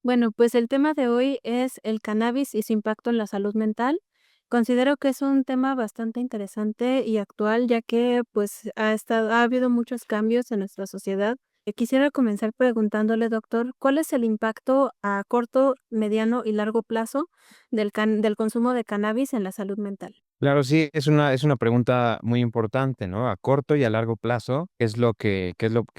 Bueno, pues el tema de hoy es el cannabis y su impacto en la salud mental. Considero que es un tema bastante interesante y actual, ya que pues ha habido muchos cambios en nuestra sociedad. Quisiera comenzar preguntándole, doctor, ¿cuál es el impacto a corto, mediano y largo plazo del consumo de cannabis en la salud mental? Claro, sí, es una pregunta muy importante, ¿no? A corto y a largo plazo, ¿qué es lo que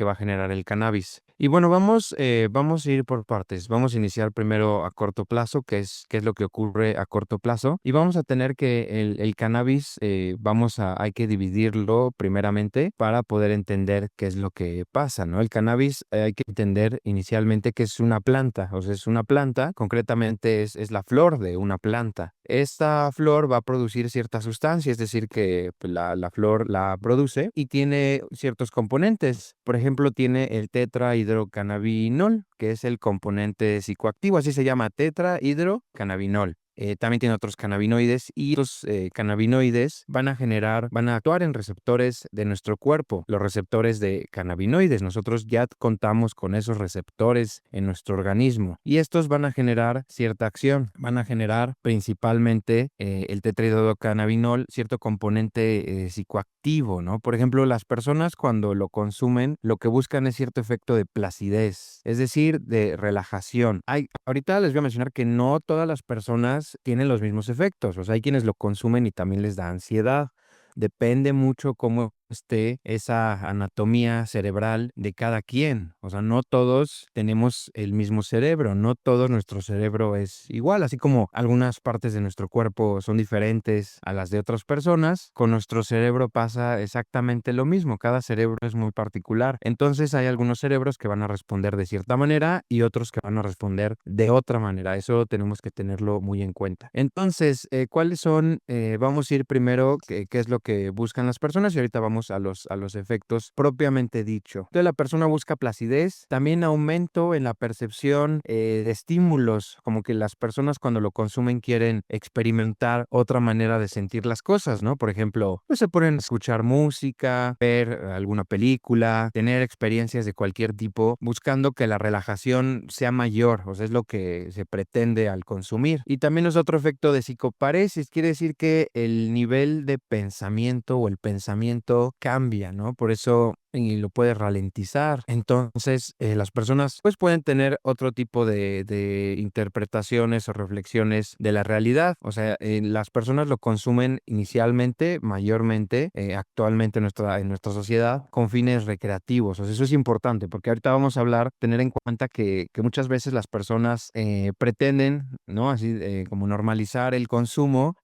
va a generar el cannabis? Y bueno, vamos a ir por partes. Vamos a iniciar primero a corto plazo, qué es lo que ocurre a corto plazo. Y vamos a tener que el cannabis, hay que dividirlo primeramente para poder entender qué es lo que pasa, ¿no? El cannabis, hay que entender inicialmente que es una planta, o sea, es una planta, concretamente es la flor de una planta. Esta flor va a producir cierta sustancia, es decir, que pues, la flor la produce y tiene ciertos componentes. Por ejemplo, tiene el tetrahidrocannabinol, que es el componente psicoactivo, así se llama, tetrahidrocannabinol. También tiene otros cannabinoides y los cannabinoides van a actuar en receptores de nuestro cuerpo, los receptores de cannabinoides. Nosotros ya contamos con esos receptores en nuestro organismo y estos van a generar cierta acción, van a generar principalmente el tetrahidrocannabinol, cierto componente psicoactivo, ¿no? Por ejemplo, las personas cuando lo consumen, lo que buscan es cierto efecto de placidez, es decir, de relajación. Ahorita les voy a mencionar que no todas las personas tienen los mismos efectos, o sea, hay quienes lo consumen y también les da ansiedad. Depende mucho cómo esté esa anatomía cerebral de cada quien. O sea, no todos tenemos el mismo cerebro, no todo nuestro cerebro es igual, así como algunas partes de nuestro cuerpo son diferentes a las de otras personas, con nuestro cerebro pasa exactamente lo mismo, cada cerebro es muy particular. Entonces hay algunos cerebros que van a responder de cierta manera y otros que van a responder de otra manera. Eso tenemos que tenerlo muy en cuenta. Entonces, ¿cuáles son? Vamos a ir primero qué es lo que buscan las personas y ahorita vamos a los efectos propiamente dicho. Entonces la persona busca placidez, también aumento en la percepción de estímulos, como que las personas cuando lo consumen quieren experimentar otra manera de sentir las cosas, ¿no? Por ejemplo, pues se ponen a escuchar música, ver alguna película, tener experiencias de cualquier tipo, buscando que la relajación sea mayor, o sea, es lo que se pretende al consumir. Y también es otro efecto de psicoparesis, quiere decir que el nivel de pensamiento o el pensamiento cambia, ¿no? Por eso y lo puede ralentizar. Entonces, las personas pues pueden tener otro tipo de interpretaciones o reflexiones de la realidad. O sea, las personas lo consumen inicialmente, mayormente, actualmente en nuestra sociedad, con fines recreativos. O sea, eso es importante porque ahorita vamos a hablar, tener en cuenta que muchas veces las personas pretenden, ¿no? Así como normalizar el consumo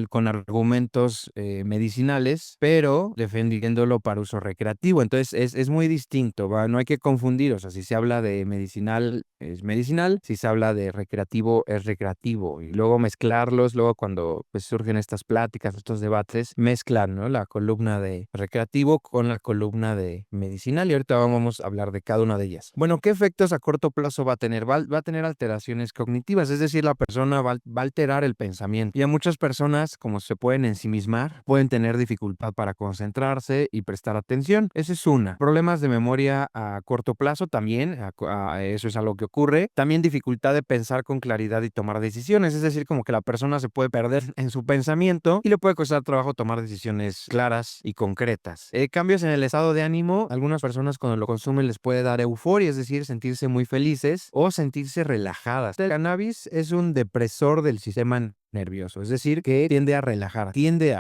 con argumentos medicinales, pero defendiéndolo para uso recreativo. Entonces es muy distinto, ¿va? No hay que confundir, o sea, si se habla de medicinal es medicinal, si se habla de recreativo es recreativo y luego mezclarlos, luego cuando pues surgen estas pláticas, estos debates, mezclan, ¿no? La columna de recreativo con la columna de medicinal y ahorita vamos a hablar de cada una de ellas. Bueno, ¿qué efectos a corto plazo va a tener? Va a tener alteraciones cognitivas, es decir, la persona va a alterar el pensamiento y a muchas personas, como se pueden ensimismar, pueden tener dificultad para concentrarse y prestar atención. Esa es una. Problemas de memoria a corto plazo también, eso es algo que ocurre. También dificultad de pensar con claridad y tomar decisiones, es decir, como que la persona se puede perder en su pensamiento y le puede costar trabajo tomar decisiones claras y concretas. Cambios en el estado de ánimo, algunas personas cuando lo consumen les puede dar euforia, es decir, sentirse muy felices o sentirse relajadas. El cannabis es un depresor del sistema nervioso, es decir, que tiende a relajar,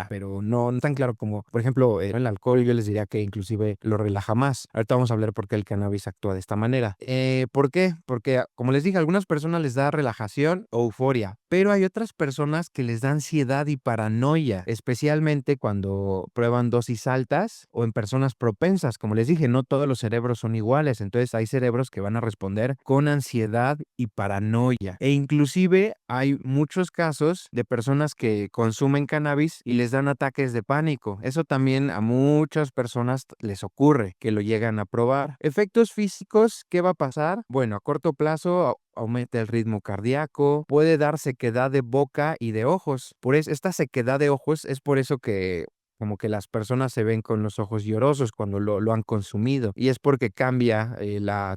pero no tan claro como, por ejemplo, el alcohol, yo les diría que inclusive lo relaja más. Ahorita vamos a hablar por qué el cannabis actúa de esta manera. ¿Por qué? Porque, como les dije, a algunas personas les da relajación o euforia, pero hay otras personas que les da ansiedad y paranoia, especialmente cuando prueban dosis altas o en personas propensas. Como les dije, no todos los cerebros son iguales, entonces hay cerebros que van a responder con ansiedad y paranoia. E inclusive hay muchos casos de personas que consumen cannabis y les dan ataques de pánico. Eso también a muchas personas les ocurre, que lo llegan a probar. Efectos físicos, ¿qué va a pasar? Bueno, a corto plazo aumenta el ritmo cardíaco, puede dar sequedad de boca y de ojos. Esta sequedad de ojos es por eso que como que las personas se ven con los ojos llorosos cuando lo han consumido. Y es porque cambia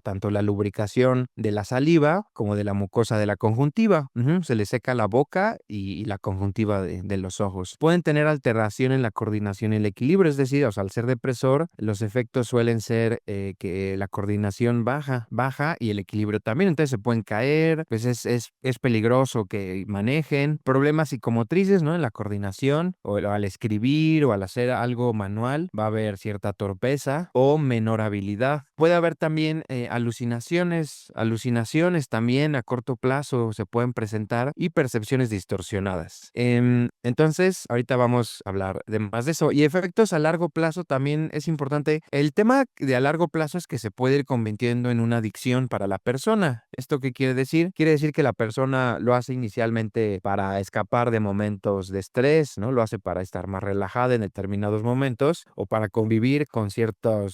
tanto la lubricación de la saliva como de la mucosa de la conjuntiva. Se les seca la boca y la conjuntiva de los ojos. Pueden tener alteración en la coordinación y el equilibrio, es decir, o sea, al ser depresor, los efectos suelen ser que la coordinación baja y el equilibrio también. Entonces se pueden caer, pues es peligroso que manejen. Problemas psicomotrices, ¿no? En la coordinación o al escribir o al hacer algo manual, va a haber cierta torpeza o menor habilidad. Puede haber también alucinaciones también a corto plazo se pueden presentar y percepciones distorsionadas. Entonces, ahorita vamos a hablar de más de eso. Y efectos a largo plazo también es importante. El tema de a largo plazo es que se puede ir convirtiendo en una adicción para la persona. ¿Esto qué quiere decir? Quiere decir que la persona lo hace inicialmente para escapar de momentos de estrés, ¿no? Lo hace para estar más relajada en determinados momentos o para convivir con cierto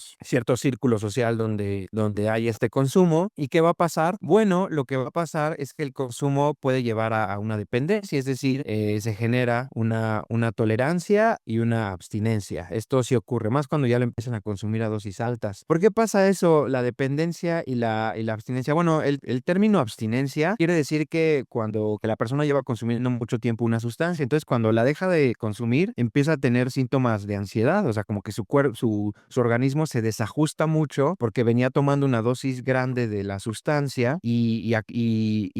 círculo social donde hay este consumo. ¿Y qué va a pasar? Bueno, lo que va a pasar es que el consumo puede llevar a una dependencia, es decir, se genera una tolerancia y una abstinencia. Esto sí ocurre más cuando ya lo empiezan a consumir a dosis altas. ¿Por qué pasa eso? La dependencia y la abstinencia. Bueno, el término abstinencia quiere decir que que la persona lleva consumiendo mucho tiempo una sustancia, entonces cuando la deja de consumir, empieza a tener síntomas de ansiedad, o sea, como que su organismo se desajusta mucho porque venía tomando una dosis grande de la sustancia y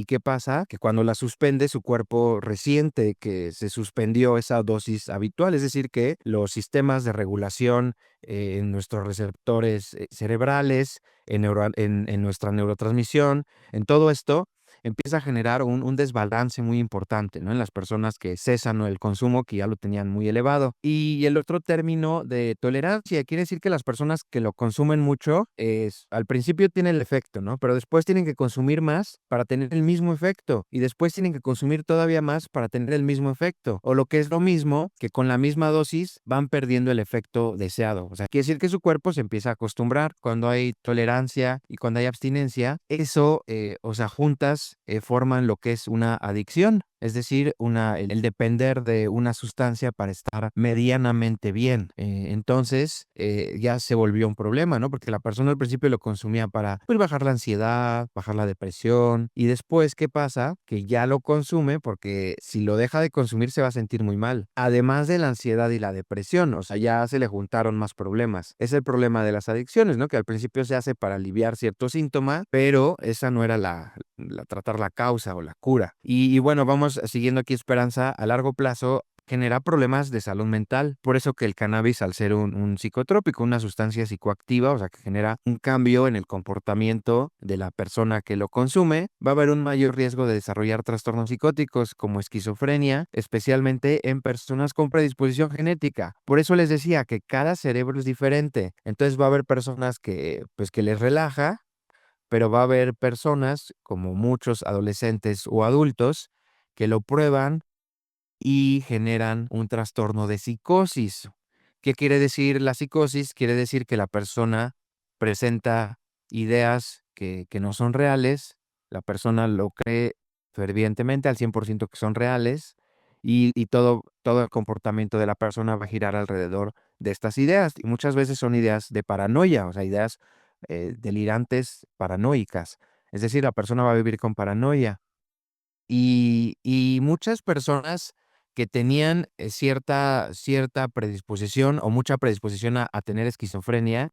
¿qué pasa? Que cuando la suspende, su cuerpo resiente que se suspendió esa dosis habitual, es decir, que los sistemas de regulación en nuestros receptores cerebrales, en nuestra neurotransmisión, en todo esto, empieza a generar un desbalance muy importante, ¿no? En las personas que cesan, ¿no? el consumo, que ya lo tenían muy elevado. Y el otro término de tolerancia quiere decir que las personas que lo consumen mucho, al principio tiene el efecto, ¿no? Pero después tienen que consumir más para tener el mismo efecto. Y después tienen que consumir todavía más para tener el mismo efecto. O lo que es lo mismo, que con la misma dosis van perdiendo el efecto deseado. O sea, quiere decir que su cuerpo se empieza a acostumbrar. Cuando hay tolerancia y cuando hay abstinencia, eso, o sea, juntas forman lo que es una adicción. Es decir, el depender de una sustancia para estar medianamente bien. Entonces, ya se volvió un problema, ¿no? Porque la persona al principio lo consumía para pues, bajar la ansiedad, bajar la depresión. Y después, ¿qué pasa? Que ya lo consume porque si lo deja de consumir se va a sentir muy mal. Además de la ansiedad y la depresión, o sea, ya se le juntaron más problemas. Es el problema de las adicciones, ¿no? Que al principio se hace para aliviar ciertos síntomas, pero esa no era tratar la causa o la cura. Y bueno, vamos siguiendo aquí Esperanza, a largo plazo genera problemas de salud mental. Por eso que el cannabis, al ser un psicotrópico, una sustancia psicoactiva, o sea, que genera un cambio en el comportamiento de la persona que lo consume, va a haber un mayor riesgo de desarrollar trastornos psicóticos como esquizofrenia, especialmente en personas con predisposición genética. Por eso les decía que cada cerebro es diferente. Entonces va a haber personas que les relaja, pero va a haber personas, como muchos adolescentes o adultos, que lo prueban y generan un trastorno de psicosis. ¿Qué quiere decir la psicosis? Quiere decir que la persona presenta ideas que no son reales, la persona lo cree fervientemente al 100% que son reales y todo el comportamiento de la persona va a girar alrededor de estas ideas. Y muchas veces son ideas de paranoia, o sea, ideas delirantes paranoicas. Es decir, la persona va a vivir con paranoia. Y muchas personas que tenían cierta predisposición o mucha predisposición a tener esquizofrenia,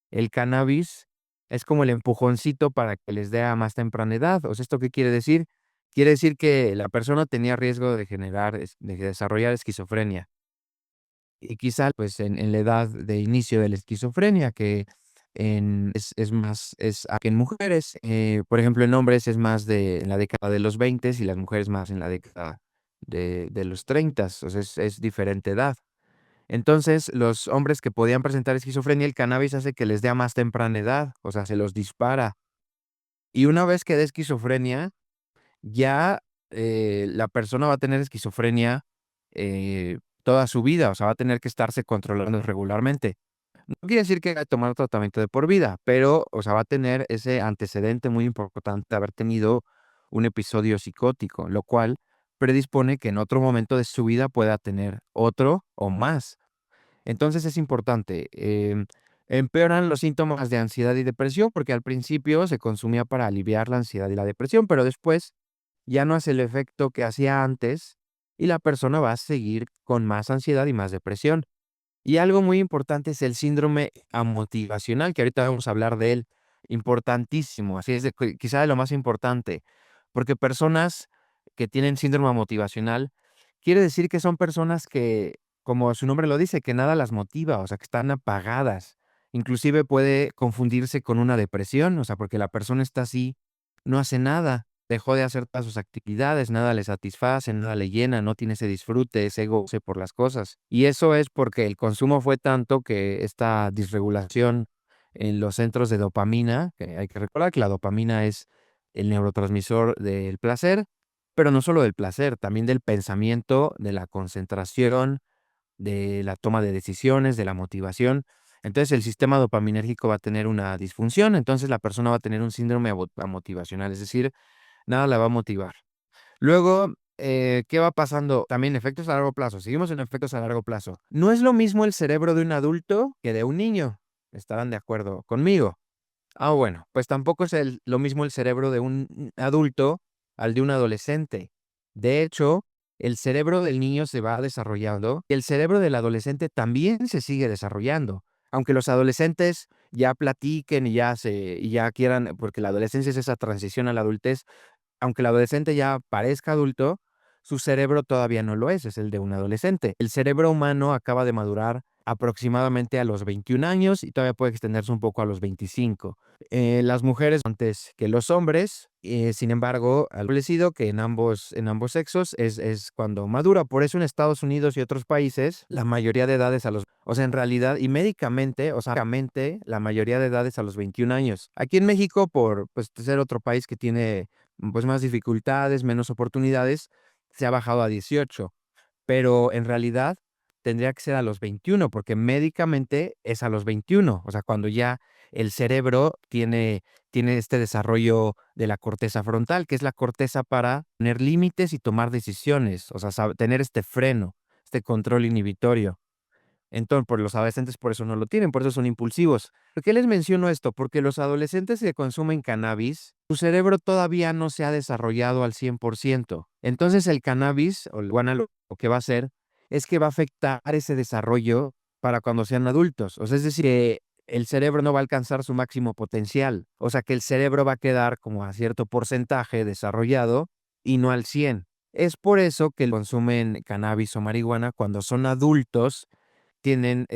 el cannabis es como el empujoncito para que les dé a más temprana edad. O sea, ¿esto qué quiere decir? Quiere decir que la persona tenía riesgo de desarrollar esquizofrenia. Y quizá, pues, en la edad de inicio de la esquizofrenia, que es más, que en mujeres, por ejemplo, en hombres es más en la década de los 20 y las mujeres más en la década de los 30, o sea, es diferente edad. Entonces, los hombres que podían presentar esquizofrenia, el cannabis hace que les dé a más temprana edad, o sea, se los dispara. Y una vez que da esquizofrenia, ya la persona va a tener esquizofrenia toda su vida, o sea, va a tener que estarse controlando regularmente. No quiere decir que haya que tomar tratamiento de por vida, pero, o sea, va a tener ese antecedente muy importante de haber tenido un episodio psicótico, lo cual predispone que en otro momento de su vida pueda tener otro o más. Entonces es importante, empeoran los síntomas de ansiedad y depresión, porque al principio se consumía para aliviar la ansiedad y la depresión, pero después ya no hace el efecto que hacía antes y la persona va a seguir con más ansiedad y más depresión. Y algo muy importante es el síndrome amotivacional, que ahorita vamos a hablar de él, importantísimo, así es de quizá de lo más importante, porque personas que tienen síndrome amotivacional, quiere decir que son personas que, como su nombre lo dice, que nada las motiva, o sea, que están apagadas. Inclusive puede confundirse con una depresión, o sea, porque la persona está así, no hace nada, dejó de hacer todas sus actividades, nada le satisface, nada le llena, no tiene ese disfrute, ese goce por las cosas. Y eso es porque el consumo fue tanto que esta disregulación en los centros de dopamina, que hay que recordar que la dopamina es el neurotransmisor del placer, pero no solo del placer, también del pensamiento, de la concentración, de la toma de decisiones, de la motivación. Entonces el sistema dopaminérgico va a tener una disfunción, entonces la persona va a tener un síndrome amotivacional, es decir, nada la va a motivar. Luego, ¿qué va pasando? También efectos a largo plazo. Seguimos en efectos a largo plazo. No es lo mismo el cerebro de un adulto que de un niño. ¿Estarán de acuerdo conmigo? Ah, bueno, pues tampoco es lo mismo el cerebro de un adulto al de un adolescente. De hecho, el cerebro del niño se va desarrollando y el cerebro del adolescente también se sigue desarrollando. Aunque los adolescentes ya platiquen y ya quieran, porque la adolescencia es esa transición a la adultez, aunque el adolescente ya parezca adulto, su cerebro todavía no lo es el de un adolescente. El cerebro humano acaba de madurar aproximadamente a los 21 años y todavía puede extenderse un poco a los 25. Las mujeres antes que los hombres, sin embargo, al establecido que en ambos sexos es cuando madura. Por eso en Estados Unidos y otros países, la mayoría de edades o sea, en realidad y médicamente, o sea, médicamente, la mayoría de edades a los 21 años. Aquí en México, por pues, ser otro país que tiene pues más dificultades, menos oportunidades, se ha bajado a 18, pero en realidad tendría que ser a los 21, porque médicamente es a los 21, o sea, cuando ya el cerebro tiene este desarrollo de la corteza frontal, que es la corteza para poner límites y tomar decisiones, o sea, tener este freno, este control inhibitorio. Entonces, por los adolescentes por eso no lo tienen, por eso son impulsivos. ¿Por qué les menciono esto? Porque los adolescentes que consumen cannabis, su cerebro todavía no se ha desarrollado al 100%. Entonces, el cannabis o el guana lo que va a hacer es que va a afectar ese desarrollo para cuando sean adultos. O sea, es decir, que el cerebro no va a alcanzar su máximo potencial. O sea, que el cerebro va a quedar como a cierto porcentaje desarrollado y no al 100. Es por eso que consumen cannabis o marihuana cuando son adultos tienen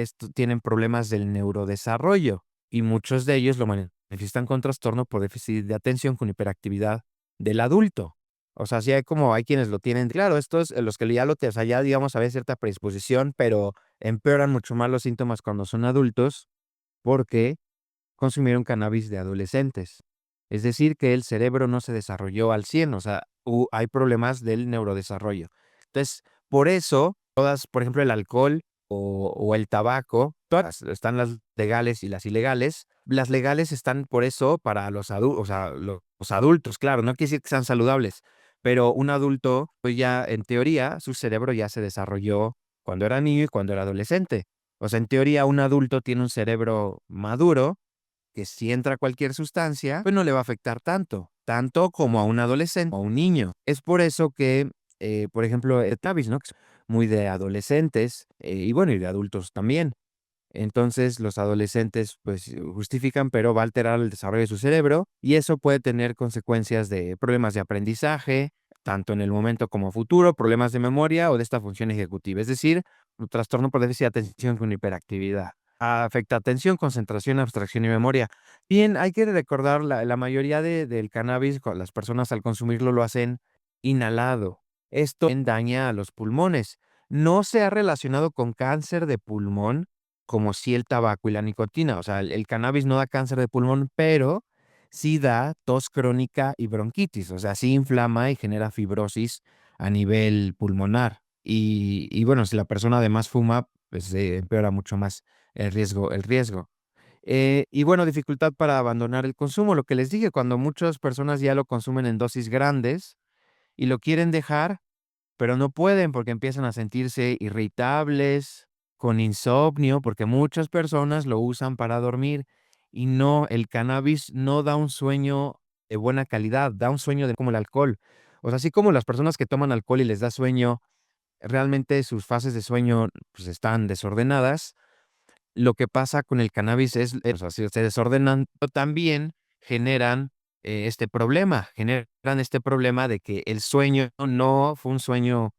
problemas del neurodesarrollo y muchos de ellos lo manifiestan con trastorno por déficit de atención con hiperactividad del adulto. O sea, sí hay quienes lo tienen claro, estos, los que ya o sea, ya digamos, había cierta predisposición, pero empeoran mucho más los síntomas cuando son adultos porque consumieron cannabis de adolescentes. Es decir, que el cerebro no se desarrolló al 100, o sea, hay problemas del neurodesarrollo. Entonces, por eso, por ejemplo, el alcohol o el tabaco, todas están las legales y las ilegales. Las legales están por eso para los adultos, o sea, los adultos, claro, no quiere decir que sean saludables, pero un adulto, pues ya en teoría, su cerebro ya se desarrolló cuando era niño y cuando era adolescente. O sea, en teoría, un adulto tiene un cerebro maduro que si entra cualquier sustancia, pues no le va a afectar tanto como a un adolescente o a un niño. Es por eso que, por ejemplo, el cannabis, ¿no? Que es muy de adolescentes y bueno, y de adultos también. Entonces, los adolescentes, pues, justifican, pero va a alterar el desarrollo de su cerebro y eso puede tener consecuencias de problemas de aprendizaje, tanto en el momento como futuro, problemas de memoria o de esta función ejecutiva, es decir, un trastorno por déficit de atención con hiperactividad. Afecta atención, concentración, abstracción y memoria. Bien, hay que recordar, la mayoría del cannabis, las personas al consumirlo lo hacen inhalado. Esto daña a los pulmones. No se ha relacionado con cáncer de pulmón, como si el tabaco y la nicotina. O sea, el cannabis no da cáncer de pulmón, pero sí da tos crónica y bronquitis. O sea, sí inflama y genera fibrosis a nivel pulmonar. Y bueno, si la persona además fuma, pues empeora mucho más el riesgo. Y bueno, dificultad para abandonar el consumo. Lo que les dije, cuando muchas personas ya lo consumen en dosis grandes y lo quieren dejar, pero no pueden porque empiezan a sentirse irritables, con insomnio, porque muchas personas lo usan para dormir y no, el cannabis no da un sueño de buena calidad, da un sueño de como el alcohol. O sea, así como las personas que toman alcohol y les da sueño, realmente sus fases de sueño, pues, están desordenadas. Lo que pasa con el cannabis es, o sea, si se desordenan, pero también generan, generan este problema de que el sueño no fue un sueño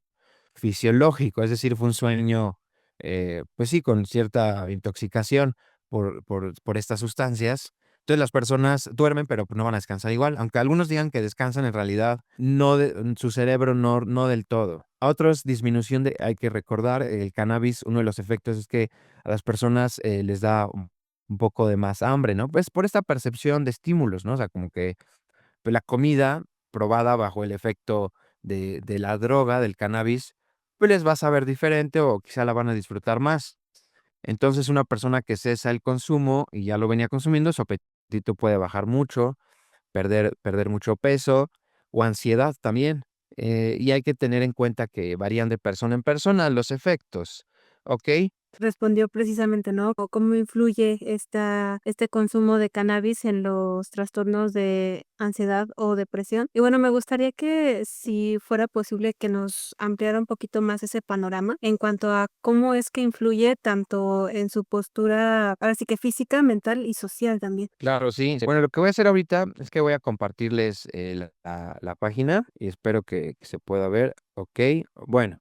fisiológico, es decir, fue un sueño, pues sí, con cierta intoxicación por estas sustancias. Entonces, las personas duermen, pero pues no van a descansar igual, aunque algunos digan que descansan, en realidad no su cerebro no del todo. A otros, disminución de hay que recordar, el cannabis, uno de los efectos es que a las personas, les da un poco de más hambre, ¿no? Pues, por esta percepción de estímulos, ¿no? O sea, como que pues, la comida probada bajo el efecto de la droga, del cannabis, pues, les va a saber diferente o quizá la van a disfrutar más. Entonces, una persona que cesa el consumo y ya lo venía consumiendo, su apetito puede bajar mucho, perder mucho peso o ansiedad también. Y hay que tener en cuenta que varían de persona en persona los efectos, ¿ok? Respondió precisamente, ¿no? O cómo influye este consumo de cannabis en los trastornos de ansiedad o depresión. Y bueno, me gustaría que si fuera posible que nos ampliara un poquito más ese panorama en cuanto a cómo es que influye tanto en su postura, ahora sí que física, mental y social también. Claro, sí. Bueno, lo que voy a hacer ahorita es que voy a compartirles, la página y espero que se pueda ver. Okey. Bueno,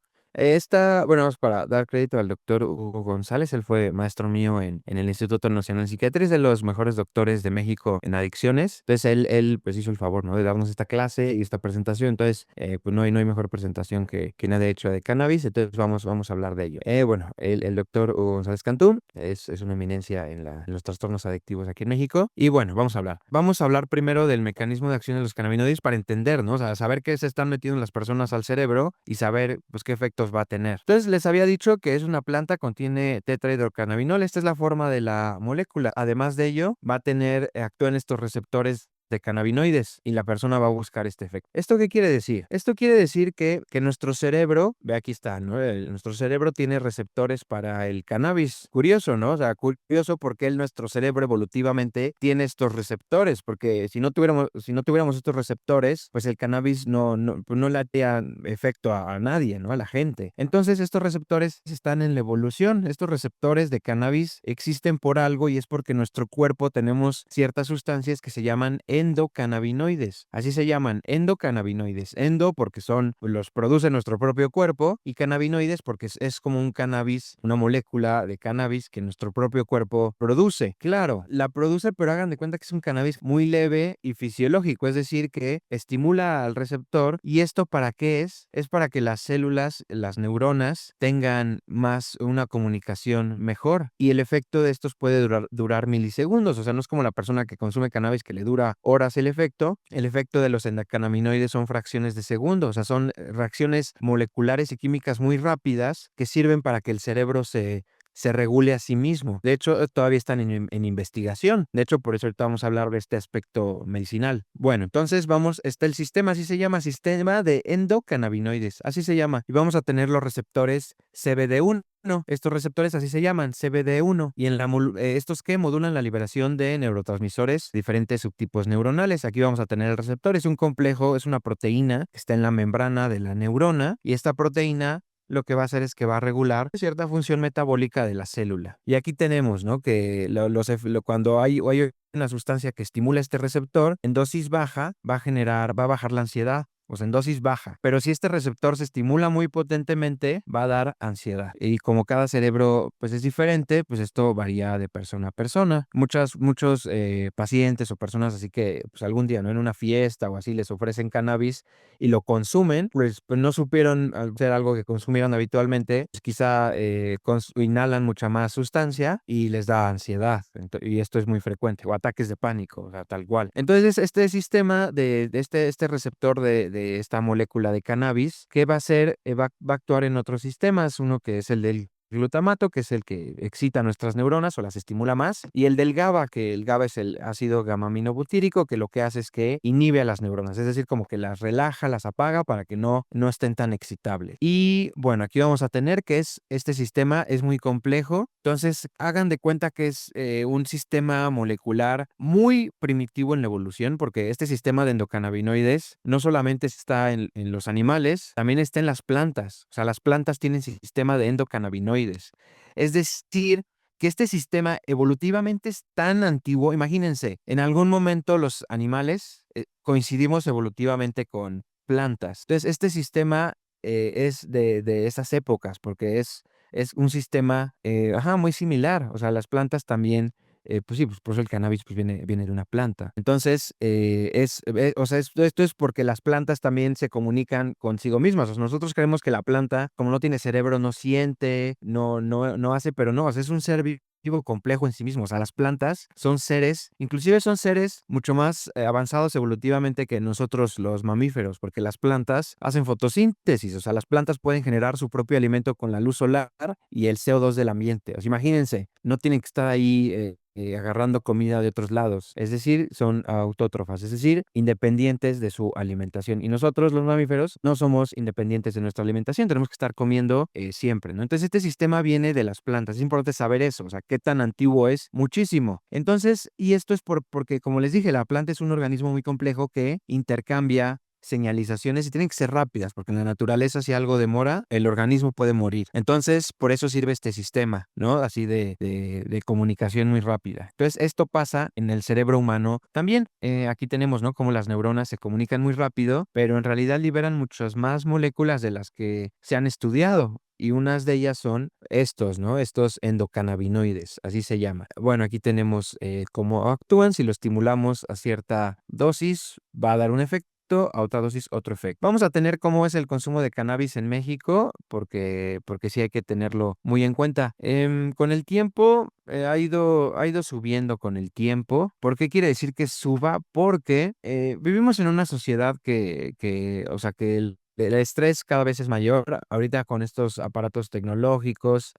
bueno, vamos para dar crédito al doctor Hugo González. Él fue maestro mío en el Instituto Nacional de Psiquiatría, es de los mejores doctores de México en adicciones. Entonces, él, pues, hizo el favor, ¿no?, de darnos esta clase y esta presentación. Entonces, pues, no hay mejor presentación que nadie ha hecho de cannabis. Entonces, vamos a hablar de ello. Bueno, el doctor Hugo González Cantú es una eminencia en los trastornos adictivos aquí en México. Y bueno, vamos a hablar. Vamos a hablar primero del mecanismo de acción de los cannabinoides para entender, ¿no? O sea, saber qué se están metiendo las personas al cerebro y saber, pues, qué efectos va a tener. Entonces, les había dicho que es una planta, contiene tetrahidrocannabinol. Esta es la forma de la molécula. Además de ello, va a tener, actúa en estos receptores de cannabinoides y la persona va a buscar este efecto. ¿Esto qué quiere decir? Esto quiere decir que nuestro cerebro, ve aquí está, ¿no? Nuestro cerebro tiene receptores para el cannabis. Curioso, ¿no? O sea, curioso porque nuestro cerebro evolutivamente tiene estos receptores, porque si no tuviéramos estos receptores, pues el cannabis pues no le haría efecto a nadie, ¿no? A la gente. Entonces, estos receptores están en la evolución. Estos receptores de cannabis existen por algo y es porque en nuestro cuerpo tenemos ciertas sustancias que se llaman endocannabinoides. Así se llaman, endocannabinoides. Endo porque los produce nuestro propio cuerpo y cannabinoides porque es como un cannabis, una molécula de cannabis que nuestro propio cuerpo produce. Claro, la produce, pero hagan de cuenta que es un cannabis muy leve y fisiológico, es decir, que estimula al receptor. ¿Y esto para qué es? Es para que las células, las neuronas, tengan más una comunicación mejor. Y el efecto de estos puede durar milisegundos. O sea, no es como la persona que consume cannabis que le dura horas el efecto. El efecto de los endocannabinoides son fracciones de segundo. O sea, son reacciones moleculares y químicas muy rápidas que sirven para que el cerebro se regule a sí mismo. De hecho, todavía están en investigación. De hecho, por eso ahorita vamos a hablar de este aspecto medicinal. Bueno, entonces está el sistema, así se llama, sistema de endocannabinoides, así se llama. Y vamos a tener los receptores CBD1. Estos receptores así se llaman, CBD1, y estos que modulan la liberación de neurotransmisores, diferentes subtipos neuronales. Aquí vamos a tener el receptor, es un complejo, es una proteína que está en la membrana de la neurona, y esta proteína lo que va a hacer es que va a regular cierta función metabólica de la célula. Y aquí tenemos, ¿no?, que cuando hay una sustancia que estimula este receptor, en dosis baja va a bajar la ansiedad. O sea, en dosis baja. Pero si este receptor se estimula muy potentemente, va a dar ansiedad. Y como cada cerebro, pues, es diferente, pues esto varía de persona a persona. Muchos pacientes o personas así que, pues, algún día, ¿no?, en una fiesta o así les ofrecen cannabis y lo consumen, pues no supieron hacer algo que consumieran habitualmente, pues quizá inhalan mucha más sustancia y les da ansiedad. Y esto es muy frecuente, o ataques de pánico, o sea, tal cual. Entonces, este sistema de este receptor de esta molécula de cannabis, ¿qué va a hacer? Va a actuar en otros sistemas, uno que es el del glutamato, que es el que excita nuestras neuronas o las estimula más, y el del GABA, que el GABA es el ácido gamma-aminobutírico, que lo que hace es que inhibe a las neuronas, es decir, como que las relaja, las apaga para que no estén tan excitables. Y bueno, aquí vamos a tener que este sistema es muy complejo, entonces hagan de cuenta que es un sistema molecular muy primitivo en la evolución, porque este sistema de endocannabinoides no solamente está en los animales, también está en las plantas. O sea, las plantas tienen sistema de endocannabinoides. Es decir, que este sistema evolutivamente es tan antiguo. Imagínense, en algún momento los animales coincidimos evolutivamente con plantas. Entonces, este sistema es de esas épocas, porque es un sistema muy similar. O sea, las plantas también pues sí, pues por eso el cannabis pues viene de una planta. Entonces, o sea, esto es porque las plantas también se comunican consigo mismas. O sea, nosotros creemos que la planta, como no tiene cerebro, no siente, no hace, pero no, o sea, es un ser vivo complejo en sí mismo. O sea, las plantas son seres, inclusive son seres mucho más avanzados evolutivamente que nosotros los mamíferos, porque las plantas hacen fotosíntesis. O sea, las plantas pueden generar su propio alimento con la luz solar y el CO2 del ambiente. O sea, imagínense, no tienen que estar ahí agarrando comida de otros lados. Es decir, son autótrofas, es decir, independientes de su alimentación. Y nosotros, los mamíferos, no somos independientes de nuestra alimentación. Tenemos que estar comiendo siempre, ¿no? Entonces, este sistema viene de las plantas. Es importante saber eso, o sea, qué tan antiguo es. Muchísimo. Entonces, y esto es porque, como les dije, la planta es un organismo muy complejo que intercambia señalizaciones y tienen que ser rápidas, porque en la naturaleza si algo demora, el organismo puede morir. Entonces, por eso sirve este sistema, ¿no? Así de comunicación muy rápida. Entonces, esto pasa en el cerebro humano también. Aquí tenemos, ¿no? Como las neuronas se comunican muy rápido, pero en realidad liberan muchas más moléculas de las que se han estudiado. Y unas de ellas son estos, ¿no? Estos endocannabinoides, así se llama. Bueno, aquí tenemos cómo actúan. Si lo estimulamos a cierta dosis, va a dar un efecto, a otra dosis otro efecto. Vamos a tener cómo es el consumo de cannabis en México, porque sí hay que tenerlo muy en cuenta. Con el tiempo ha ido subiendo con el tiempo. ¿Por qué quiere decir que suba? Porque vivimos en una sociedad o sea, que el estrés cada vez es mayor. Ahorita con estos aparatos tecnológicos,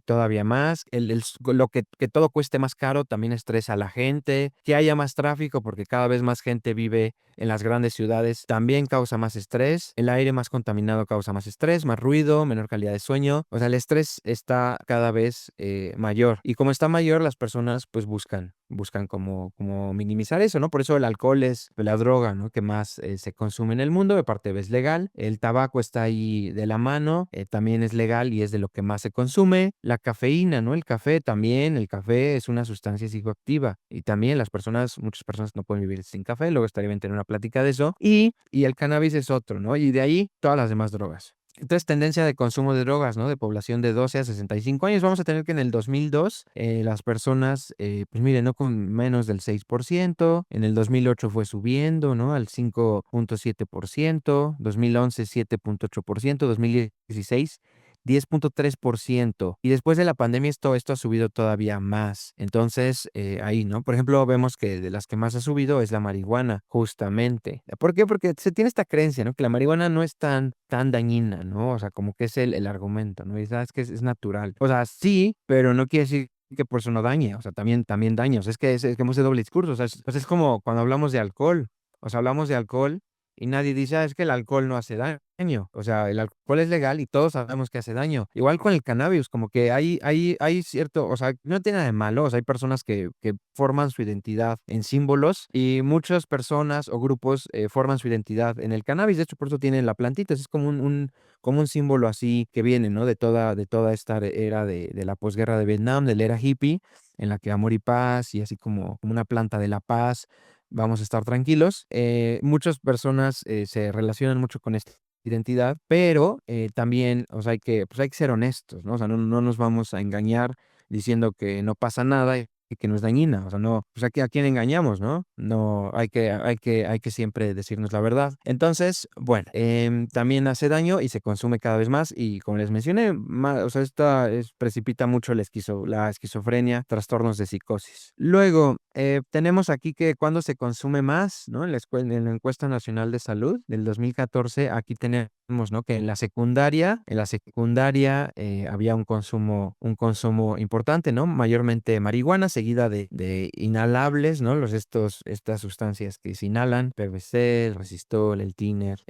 todavía más. Que todo cueste más caro también estresa a la gente. Que haya más tráfico porque cada vez más gente vive en las grandes ciudades también causa más estrés. El aire más contaminado causa más estrés, más ruido, menor calidad de sueño. O sea, el estrés está cada vez mayor. Y como está mayor, las personas pues buscan como minimizar eso, ¿no? Por eso el alcohol es la droga, ¿no? Que más se consume en el mundo. De parte es legal. El tabaco está ahí de la mano. También es legal y es de lo que más se consume. La cafeína, ¿no? El café también. El café es una sustancia psicoactiva. Y también muchas personas no pueden vivir sin café. Luego estaría bien tener una plática de eso. Y el cannabis es otro, ¿no? Y de ahí todas las demás drogas. Entonces, tendencia de consumo de drogas, ¿no? De población de 12 a 65 años. Vamos a tener que en el 2002 las personas, pues miren, no con menos del 6%. En el 2008 fue subiendo, ¿no? Al 5.7%. 2011, 7.8%. 2016, 10.3%. Y después de la pandemia esto ha subido todavía más. Entonces, ahí, ¿no? Por ejemplo, vemos que de las que más ha subido es la marihuana, justamente. ¿Por qué? Porque se tiene esta creencia, ¿no? Que la marihuana no es tan dañina, ¿no? O sea, como que es el argumento, ¿no? Y sabes que es natural. O sea, sí, pero no quiere decir que por eso no dañe. O sea, también daña. O sea, es que hemos de doble discurso. O sea, es como cuando hablamos de alcohol. O sea, hablamos de alcohol y nadie dice, es que el alcohol no hace daño. O sea, el alcohol es legal y todos sabemos que hace daño. Igual con el cannabis, como que hay cierto, o sea, no tiene nada de malo. O sea, hay personas que forman su identidad en símbolos y muchas personas o grupos forman su identidad en el cannabis. De hecho, por eso tienen la plantita. Es como como un símbolo así que viene, ¿no? De toda esta era de la posguerra de Vietnam, de la era hippie, en la que amor y paz y así como una planta de la paz. Vamos a estar tranquilos. Muchas personas se relacionan mucho con esta identidad, pero también, o sea, pues hay que ser honestos, ¿no? O sea, no nos vamos a engañar diciendo que no pasa nada y que no es dañina. O sea, no, pues aquí a quién engañamos, ¿no? No, hay que siempre decirnos la verdad. Entonces, bueno, también hace daño y se consume cada vez más y como les mencioné, o sea, precipita mucho la esquizofrenia, trastornos de psicosis. Luego, Tenemos aquí que cuando se consume más, ¿no? En la Encuesta Nacional de Salud del 2014, aquí tenemos, ¿no? Que en la secundaria había un consumo importante, ¿no? Mayormente marihuana, seguida de inhalables, ¿no? Estas sustancias que se inhalan, PVC, el resistol, el tiner,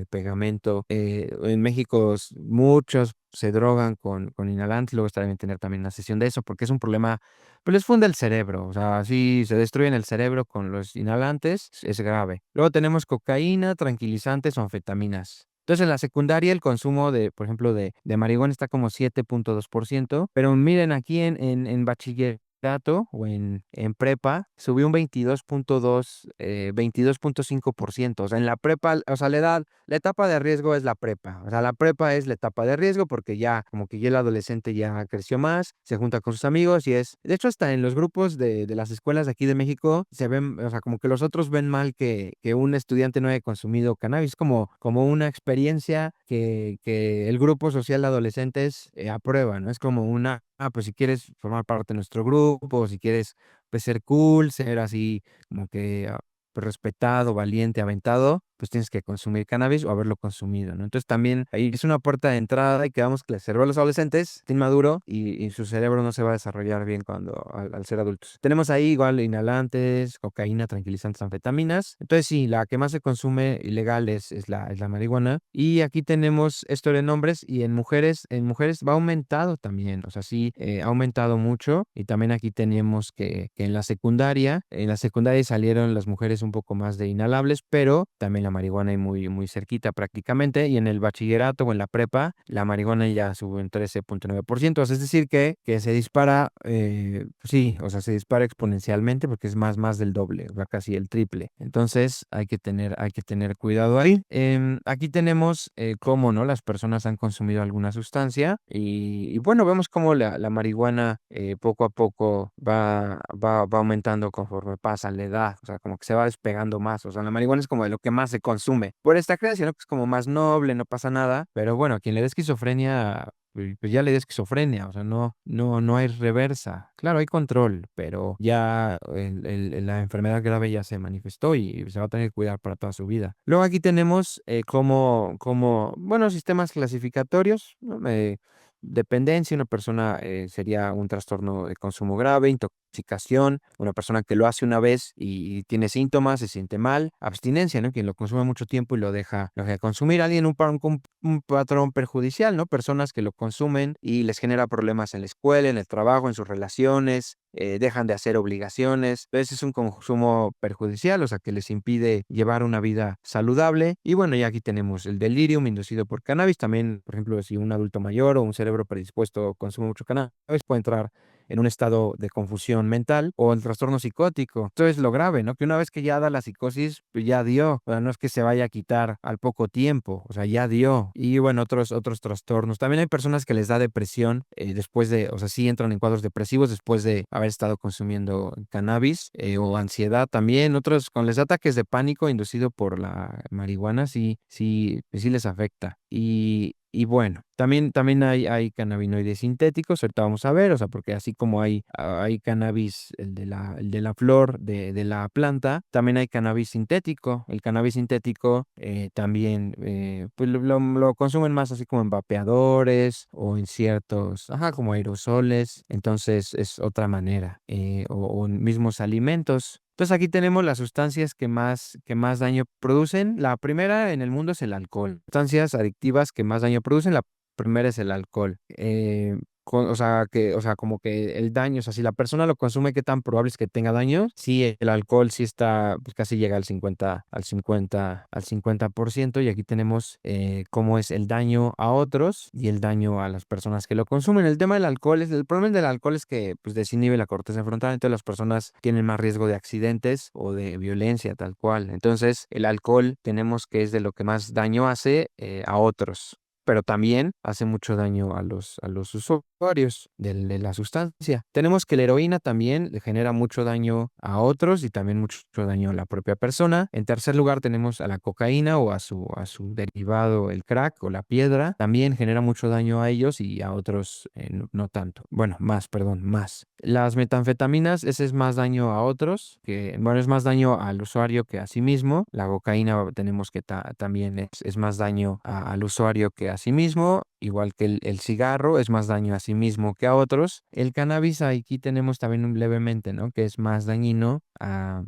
pegamento. En México muchos se drogan con inhalantes, luego estaría bien tener también una sesión de eso, porque es un problema, pues les funde el cerebro, o sea, si se destruyen el cerebro con los inhalantes, es grave. Luego tenemos cocaína, tranquilizantes o anfetaminas. Entonces, en la secundaria, el consumo por ejemplo, de marihuana está como 7.2%, pero miren, aquí en bachillerato o en prepa, subió un 22.5%. O sea, en la prepa, o sea, la etapa de riesgo es la prepa. O sea, la prepa es la etapa de riesgo porque ya, como que ya el adolescente ya creció más, se junta con sus amigos y de hecho, hasta en los grupos de las escuelas de aquí de México se ven, o sea, como que los otros ven mal que un estudiante no haya consumido cannabis, como una experiencia que el grupo social de adolescentes aprueba, ¿no? Es como pues si quieres formar parte de nuestro grupo, si quieres, pues ser cool, ser así como que pues, respetado, valiente, aventado, pues tienes que consumir cannabis o haberlo consumido, ¿no? Entonces también ahí es una puerta de entrada y quedamos que el cerebro de los adolescentes está inmaduro y su cerebro no se va a desarrollar bien al ser adultos. Tenemos ahí igual inhalantes, cocaína, tranquilizantes, anfetaminas. Entonces sí, la que más se consume ilegal es la marihuana. Y aquí tenemos esto en hombres y en mujeres va aumentado también, o sea, sí, ha aumentado mucho. Y también aquí tenemos que en la secundaria salieron las mujeres un poco más de inhalables, pero también la marihuana y muy, muy cerquita prácticamente. Y en el bachillerato o en la prepa, la marihuana ya subió en 13.9%. O sea, es decir, que se dispara, sí, o sea, se dispara exponencialmente porque es más del doble, o sea, casi el triple. Entonces, hay que tener cuidado ahí. Aquí tenemos cómo, ¿no? Las personas han consumido alguna sustancia y bueno, vemos cómo la marihuana poco a poco va aumentando conforme pasa la edad, o sea, como que se va despegando más, o sea, la marihuana es como de lo que más se consume. Por esta creencia, ¿no? Que es como más noble, no pasa nada, pero bueno, a quien le dé esquizofrenia, pues ya le dio esquizofrenia, o sea, no hay reversa. Claro, hay control, pero ya la enfermedad grave ya se manifestó y se va a tener que cuidar para toda su vida. Luego aquí tenemos bueno, sistemas clasificatorios, ¿no? Dependencia, una persona sería un trastorno de consumo grave, intoxicación, una persona que lo hace una vez y tiene síntomas, se siente mal, abstinencia, ¿no? Quien lo consume mucho tiempo y lo deja de consumir, alguien un patrón perjudicial, ¿no? Personas que lo consumen y les genera problemas en la escuela, en el trabajo, en sus relaciones, dejan de hacer obligaciones. Entonces es un consumo perjudicial, o sea, que les impide llevar una vida saludable. Y bueno, ya aquí tenemos el delirium inducido por cannabis. También, por ejemplo, si un adulto mayor o un cerebro predispuesto consume mucho cannabis, puede entrar en un estado de confusión mental o el trastorno psicótico. Esto es lo grave, ¿no? Que una vez que ya da la psicosis, pues ya dio. O sea, no es que se vaya a quitar al poco tiempo, o sea, ya dio. Y bueno, otros trastornos. También hay personas que les da depresión después o sea, sí entran en cuadros depresivos después de haber estado consumiendo cannabis o ansiedad también. Otros con les da ataques de pánico inducido por la marihuana, sí, sí, sí les afecta. Y bueno, también hay cannabinoides sintéticos, ahorita vamos a ver, o sea, porque así como hay cannabis, el de la flor de la planta, también hay cannabis sintético. El cannabis sintético también, pues lo consumen más así como en vapeadores o en ciertos, ajá, como aerosoles, entonces es otra manera, o en mismos alimentos. Entonces aquí tenemos las sustancias que más daño producen. La primera en el mundo es el alcohol. Sustancias adictivas que más daño producen, la primera es el alcohol. O sea, como que el daño, o sea, si la persona lo consume, ¿qué tan probable es que tenga daño? Sí, el alcohol sí está, pues casi llega al 50%, y aquí tenemos cómo es el daño a otros y el daño a las personas que lo consumen. El tema del alcohol el problema del alcohol es que pues desinhibe la corteza frontal, entonces las personas tienen más riesgo de accidentes o de violencia tal cual. Entonces, el alcohol tenemos que es de lo que más daño hace a otros. pero también hace mucho daño a los usuarios de la sustancia. Tenemos que la heroína también le genera mucho daño a otros y también mucho daño a la propia persona. En tercer lugar tenemos a la cocaína o a su derivado, el crack o la piedra. También genera mucho daño a ellos y a otros no, no tanto. Bueno, más, perdón, más. Las metanfetaminas, ese es más daño a otros, que bueno, es más daño al usuario que a sí mismo. La cocaína tenemos que también es más daño al usuario que a sí mismo, igual que el cigarro es más daño a sí mismo que a otros. El cannabis aquí tenemos también levemente, ¿no? Que es más dañino a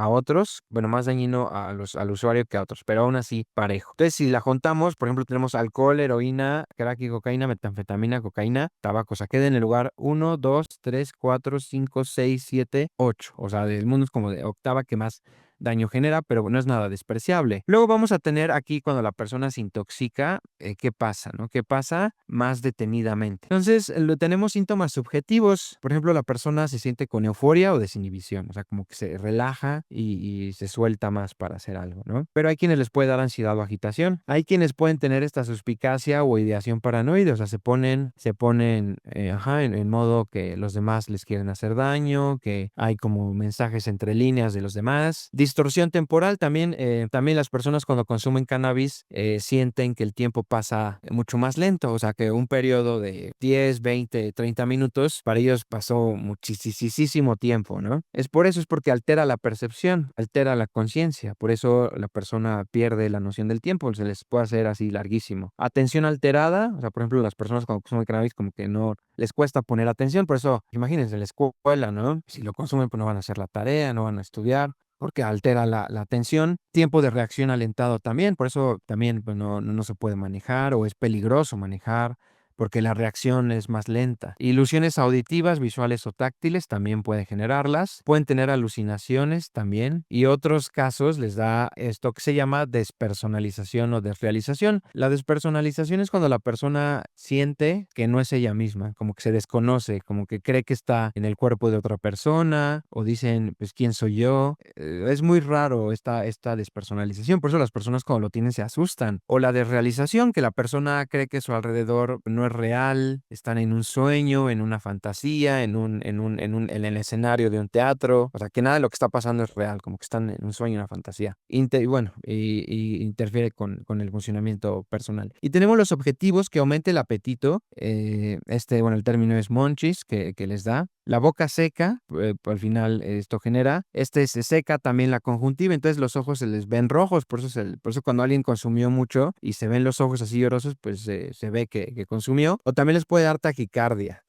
otros, bueno, más dañino al usuario que a otros, pero aún así parejo. Entonces, si la juntamos, por ejemplo, tenemos alcohol, heroína, crack y cocaína, metanfetamina, cocaína, tabaco, o sea, queda en el lugar 1, 2, 3, 4, 5, 6, 7, 8. O sea, del mundo es como de octava que más daño genera, pero no es nada despreciable. Luego vamos a tener aquí cuando la persona se intoxica, ¿qué pasa, no? ¿Qué pasa? Más detenidamente. Entonces, tenemos síntomas subjetivos. Por ejemplo, la persona se siente con euforia o desinhibición, o sea, como que se relaja y se suelta más para hacer algo, ¿no? Pero hay quienes les puede dar ansiedad o agitación. Hay quienes pueden tener esta suspicacia o ideación paranoide, o sea, se ponen en modo que los demás les quieren hacer daño, que hay como mensajes entre líneas de los demás. Distorsión temporal también, también las personas cuando consumen cannabis sienten que el tiempo pasa mucho más lento, o sea que un periodo de 10, 20, 30 minutos para ellos pasó muchísimo tiempo, ¿no? Es por eso, es porque altera la percepción, altera la conciencia, por eso la persona pierde la noción del tiempo, se les puede hacer así larguísimo. Atención alterada, o sea, por ejemplo, las personas cuando consumen cannabis como que no les cuesta poner atención, por eso, imagínense, la escuela, ¿no? Si lo consumen, pues no van a hacer la tarea, no van a estudiar porque altera la atención. Tiempo de reacción alentado también, por eso también pues, no se puede manejar o es peligroso manejar porque la reacción es más lenta. Ilusiones auditivas, visuales o táctiles también pueden generarlas. Pueden tener alucinaciones también y otros casos les da esto que se llama despersonalización o desrealización. La despersonalización es cuando la persona siente que no es ella misma, como que se desconoce, como que cree que está en el cuerpo de otra persona o dicen, pues, ¿quién soy yo? Es muy raro esta despersonalización, por eso las personas cuando lo tienen se asustan. O la desrealización, que la persona cree que su alrededor no es real, están en un sueño, en una fantasía, en el escenario de un teatro, o sea, que nada de lo que está pasando es real, como que están en un sueño, una fantasía. Y bueno, y interfiere con el funcionamiento personal. Y tenemos los objetivos que aumenta el apetito, bueno, el término es munchies, que les da. La boca seca, al final esto genera, se seca también la conjuntiva, entonces los ojos se les ven rojos, por eso cuando alguien consumió mucho y se ven los ojos así llorosos, pues se ve que consumió, o también les puede dar taquicardia,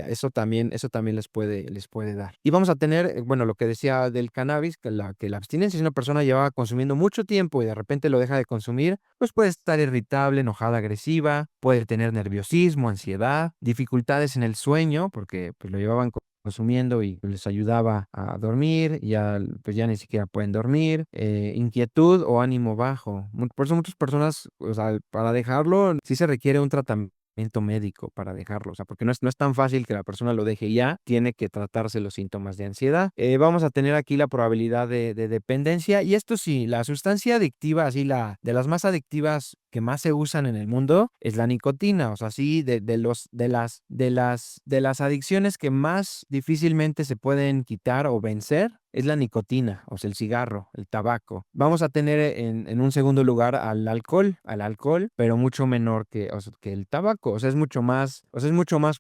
eso también les puede dar. Y vamos a tener, bueno, lo que decía del cannabis, que la abstinencia, si una persona llevaba consumiendo mucho tiempo y de repente lo deja de consumir, pues puede estar irritable, enojada, agresiva, puede tener nerviosismo, ansiedad, dificultades en el sueño, porque pues lo llevaban consumiendo y les ayudaba a dormir, pues ya ni siquiera pueden dormir, inquietud o ánimo bajo. Por eso muchas personas, o sea, para dejarlo, sí se requiere un tratamiento médico para dejarlo, o sea, porque no es tan fácil que la persona lo deje ya, tiene que tratarse los síntomas de ansiedad. Vamos a tener aquí la probabilidad de dependencia, y esto sí, la sustancia adictiva, así de las más adictivas que más se usan en el mundo es la nicotina, o sea, sí, de las adicciones que más difícilmente se pueden quitar o vencer es la nicotina, o sea, el cigarro, el tabaco. Vamos a tener en un segundo lugar al alcohol, pero mucho menor que el tabaco, o sea, es mucho más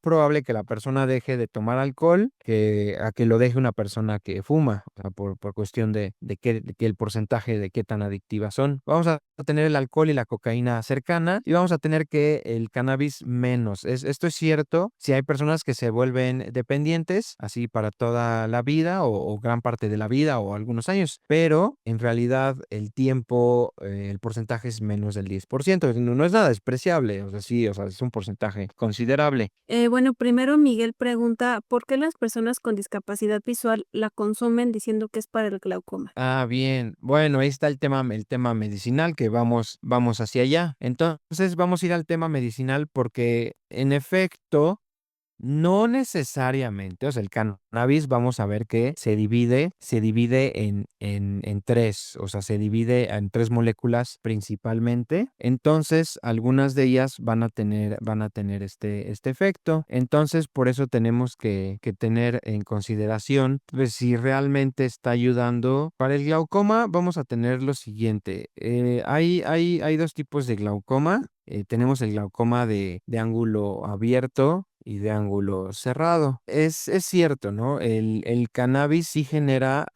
probable que la persona deje de tomar alcohol que a que lo deje una persona que fuma, o sea, por cuestión de que el porcentaje de qué tan adictivas son. Vamos a tener el alcohol y la cocaína cercana y vamos a tener que el cannabis menos. Esto es cierto si hay personas que se vuelven dependientes así para toda la vida o gran parte de la vida o algunos años, pero en realidad el tiempo, el porcentaje es menos del 10%. No es nada despreciable, o sea, sí, o sea, es un porcentaje considerable. Bueno, primero Miguel pregunta, ¿por qué las personas con discapacidad visual la consumen diciendo que es para el glaucoma? Ah, bien. Bueno, ahí está el tema medicinal, que vamos hacia allá. Entonces, vamos a ir al tema medicinal porque, en efecto, No necesariamente, o sea, el cannabis vamos a ver que se divide en 3, o sea, se divide en 3 moléculas principalmente. Entonces, algunas de ellas van a tener este efecto. Entonces, por eso tenemos que tener en consideración, pues, si realmente está ayudando. Para el glaucoma vamos a tener lo siguiente, hay 2 tipos de glaucoma. Tenemos el glaucoma de ángulo abierto y de ángulo cerrado. Es cierto, ¿no? El cannabis sí genera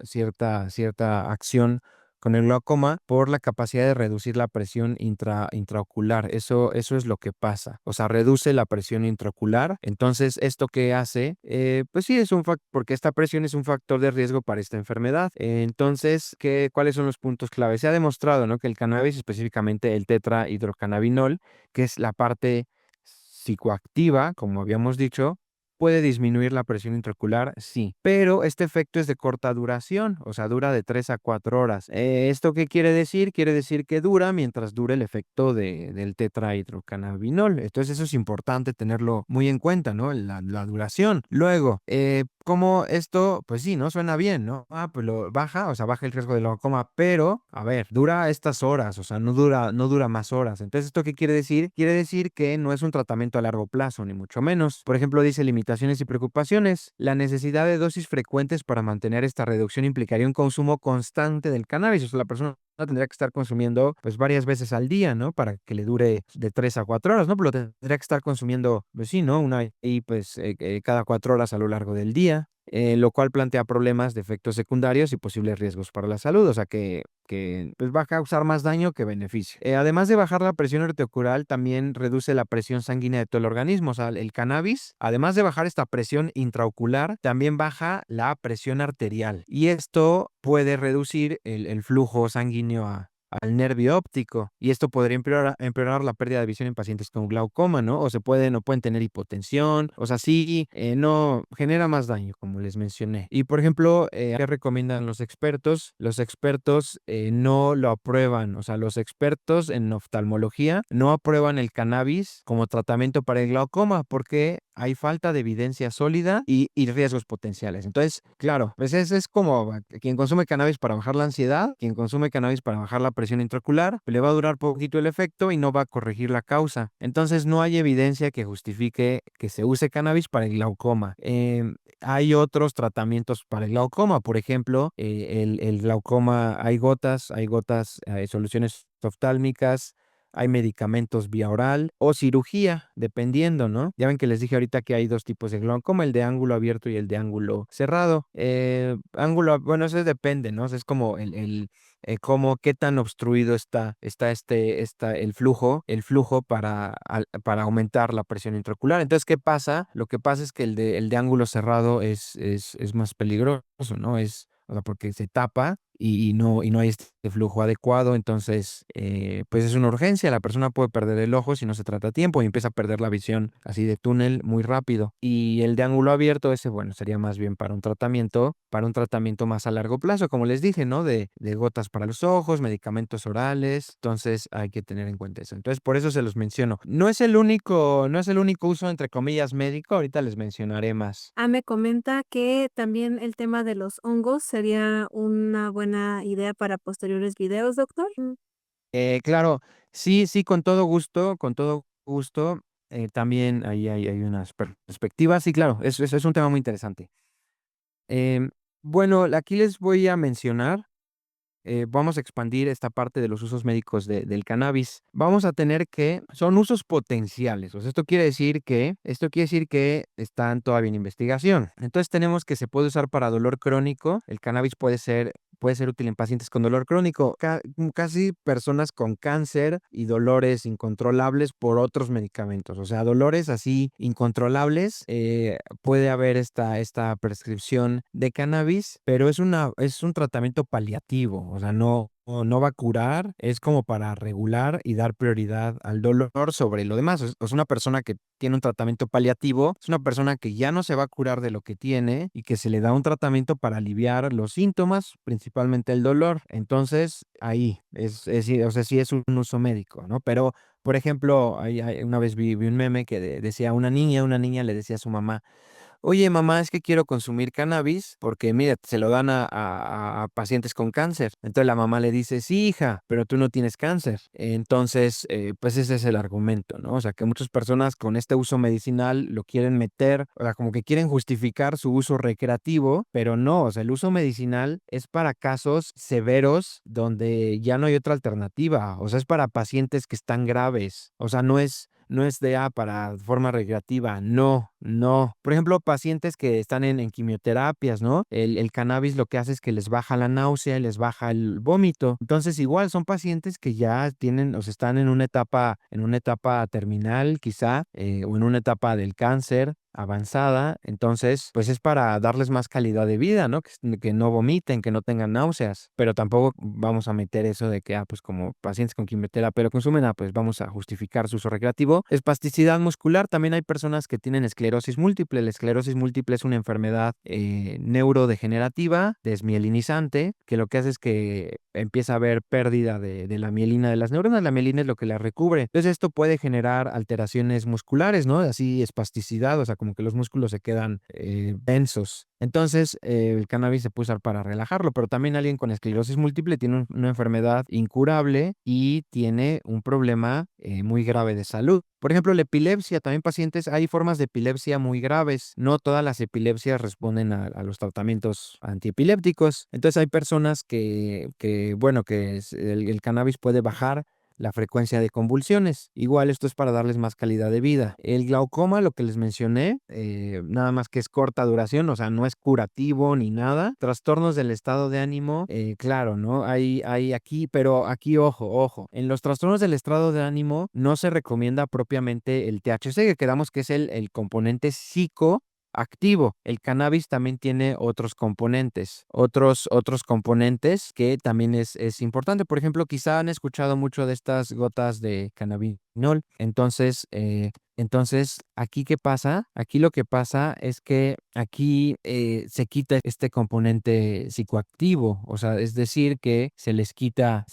cierta acción con el glaucoma por la capacidad de reducir la presión intraocular. Eso es lo que pasa. O sea, reduce la presión intraocular. Entonces, ¿esto qué hace? Pues sí, porque esta presión es un factor de riesgo para esta enfermedad. Entonces, ¿cuáles son los puntos clave? Se ha demostrado, ¿no?, que el cannabis, específicamente el tetrahidrocannabinol, que es la parte psicoactiva, como habíamos dicho, puede disminuir la presión intraocular, sí, pero este efecto es de corta duración, o sea, dura de 3 a 4 horas. ¿Esto qué quiere decir? Quiere decir que dura mientras dure el efecto del tetrahidrocannabinol. Entonces, eso es importante tenerlo muy en cuenta, ¿no? La duración. Luego, como esto, pues sí, ¿no? Suena bien, ¿no? Pues lo baja, o sea, baja el riesgo de glaucoma, pero, a ver, dura estas horas, o sea, no dura más horas. Entonces, ¿esto qué quiere decir? Quiere decir que no es un tratamiento a largo plazo, ni mucho menos. Por ejemplo, dice limitaciones y preocupaciones. La necesidad de dosis frecuentes para mantener esta reducción implicaría un consumo constante del cannabis. O sea, la persona tendría que estar consumiendo pues varias veces al día, ¿no? Para que le dure de 3 a 4 horas, ¿no? Pero tendría que estar consumiendo, pues sí, ¿no? Una y pues cada 4 horas a lo largo del día, lo cual plantea problemas de efectos secundarios y posibles riesgos para la salud, o sea que pues va a causar más daño que beneficio. Además de bajar la presión arterial, también reduce la presión sanguínea de todo el organismo, o sea, el cannabis, además de bajar esta presión intraocular, también baja la presión arterial y esto puede reducir el flujo sanguíneo al nervio óptico y esto podría empeorar la pérdida de visión en pacientes con glaucoma, ¿no? O pueden tener hipotensión, o sea, sí, no, genera más daño, como les mencioné. Y por ejemplo, ¿qué recomiendan los expertos? Los expertos no lo aprueban, o sea, los expertos en oftalmología no aprueban el cannabis como tratamiento para el glaucoma porque hay falta de evidencia sólida y riesgos potenciales. Entonces, claro, pues es como quien consume cannabis para bajar la ansiedad, quien consume cannabis para bajar la presión intraocular, le va a durar poquito el efecto y no va a corregir la causa. Entonces, no hay evidencia que justifique que se use cannabis para el glaucoma. Hay otros tratamientos para el glaucoma, por ejemplo, el glaucoma, hay gotas, soluciones oftálmicas, hay medicamentos vía oral o cirugía, dependiendo, ¿no? Ya ven que les dije ahorita que hay 2 tipos de glaucoma, el de ángulo abierto y el de ángulo cerrado. Bueno, eso depende, ¿no? O sea, es como cómo, qué tan obstruido está el flujo para aumentar la presión intraocular. Entonces, ¿qué pasa? Lo que pasa es que el de ángulo cerrado es más peligroso, ¿no? O sea, porque se tapa y no hay este flujo adecuado. Entonces, pues es una urgencia. La persona puede perder el ojo si no se trata a tiempo y empieza a perder la visión así de túnel muy rápido. Y el de ángulo abierto, ese, bueno, sería más bien para un tratamiento más a largo plazo, como les dije, ¿no? De gotas para los ojos, medicamentos orales. Entonces, hay que tener en cuenta eso. Entonces, por eso se los menciono. No es el único uso, entre comillas, médico. Ahorita les mencionaré más. Me comenta que también el tema de los hongos sería una buena idea para posteriores videos, doctor. Claro, sí, sí, con todo gusto, con todo gusto. También ahí hay unas perspectivas. Sí, claro, es un tema muy interesante. Em, bueno, aquí les voy a mencionar, vamos a expandir esta parte de los usos médicos del cannabis. Vamos a tener que son usos potenciales. O sea, esto quiere decir que están todavía en investigación. Entonces tenemos que se puede usar para dolor crónico. El cannabis puede ser útil en pacientes con dolor crónico, casi personas con cáncer y dolores incontrolables por otros medicamentos. O sea, dolores así incontrolables, puede haber esta prescripción de cannabis, pero es un tratamiento paliativo, o sea, no va a curar, es como para regular y dar prioridad al dolor sobre lo demás. Es una persona que tiene un tratamiento paliativo, es una persona que ya no se va a curar de lo que tiene y que se le da un tratamiento para aliviar los síntomas, principalmente el dolor. Entonces, ahí o sea, sí es un uso médico, ¿no? Pero Por ejemplo, una vez vi un meme que decía una niña le decía a su mamá: oye, mamá, es que quiero consumir cannabis porque, mira, se lo dan a pacientes con cáncer. Entonces la mamá le dice, sí, hija, pero tú no tienes cáncer. Entonces, pues ese es el argumento, ¿no? O sea, que muchas personas con este uso medicinal lo quieren meter, o sea, como que quieren justificar su uso recreativo, pero no, o sea, el uso medicinal es para casos severos donde ya no hay otra alternativa. O sea, es para pacientes que están graves. O sea, no es de para forma recreativa, no, no. Por ejemplo, pacientes que están en quimioterapias, ¿no? El cannabis lo que hace es que les baja la náusea y les baja el vómito. Entonces, igual son pacientes que ya tienen, o sea, están en una etapa terminal, quizá, o en una etapa del cáncer avanzada. Entonces, pues es para darles más calidad de vida, ¿no? Que no vomiten, que no tengan náuseas, pero tampoco vamos a meter eso de que, pues como pacientes con quimioterapia lo consumen, pues vamos a justificar su uso recreativo. Espasticidad muscular, también hay personas que tienen esclerosis múltiple. La esclerosis múltiple es una enfermedad neurodegenerativa, desmielinizante, que lo que hace es que empieza a haber pérdida de la mielina de las neuronas. La mielina es lo que la recubre. Entonces esto puede generar alteraciones musculares, ¿no? Así espasticidad, o sea, como que los músculos se quedan densos. Entonces, el cannabis se puede usar para relajarlo, pero también alguien con esclerosis múltiple tiene una enfermedad incurable y tiene un problema muy grave de salud. Por ejemplo, la epilepsia, también pacientes, hay formas de epilepsia muy graves. No todas las epilepsias responden a los tratamientos antiepilépticos. Entonces, hay personas bueno, que el cannabis puede bajar la frecuencia de convulsiones. Igual esto es para darles más calidad de vida. El glaucoma, lo que les mencioné, nada más que es corta duración, o sea, no es curativo ni nada. Trastornos del estado de ánimo, claro, ¿no? Hay aquí, pero aquí, ojo, ojo. En los trastornos del estado de ánimo no se recomienda propiamente el THC, que quedamos que es el componente psicoactivo. El cannabis también tiene otros componentes que también es importante. Por ejemplo, quizá han escuchado mucho de estas gotas de cannabinol. Entonces, ¿aquí qué pasa? Aquí lo que pasa es que aquí se quita este componente psicoactivo, o sea, es decir, que se les quita,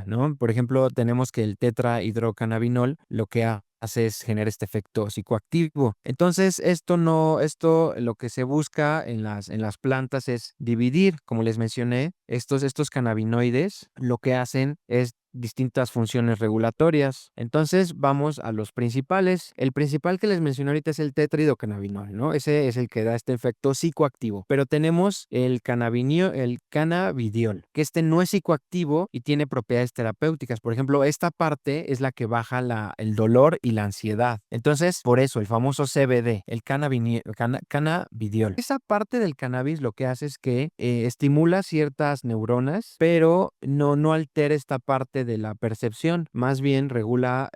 ¿no? Por ejemplo, tenemos que el tetrahidrocannabinol lo que hace es generar este efecto psicoactivo. Entonces, esto lo que se busca en las plantas es dividir, como les mencioné, estos cannabinoides, lo que hacen es distintas funciones regulatorias. Entonces, vamos a los principales. El principal que les mencioné ahorita es el tetrahidrocannabinol, ¿no? Ese es el que da este efecto psicoactivo. Pero tenemos el cannabidiol, que este no es psicoactivo y tiene propiedades terapéuticas. Por ejemplo, esta parte es la que baja el dolor y la ansiedad. Entonces, por eso el famoso CBD, el cannabidiol. Esa parte del cannabis lo que hace es que estimula ciertas neuronas, pero no altera esta parte de la percepción. Más bien regula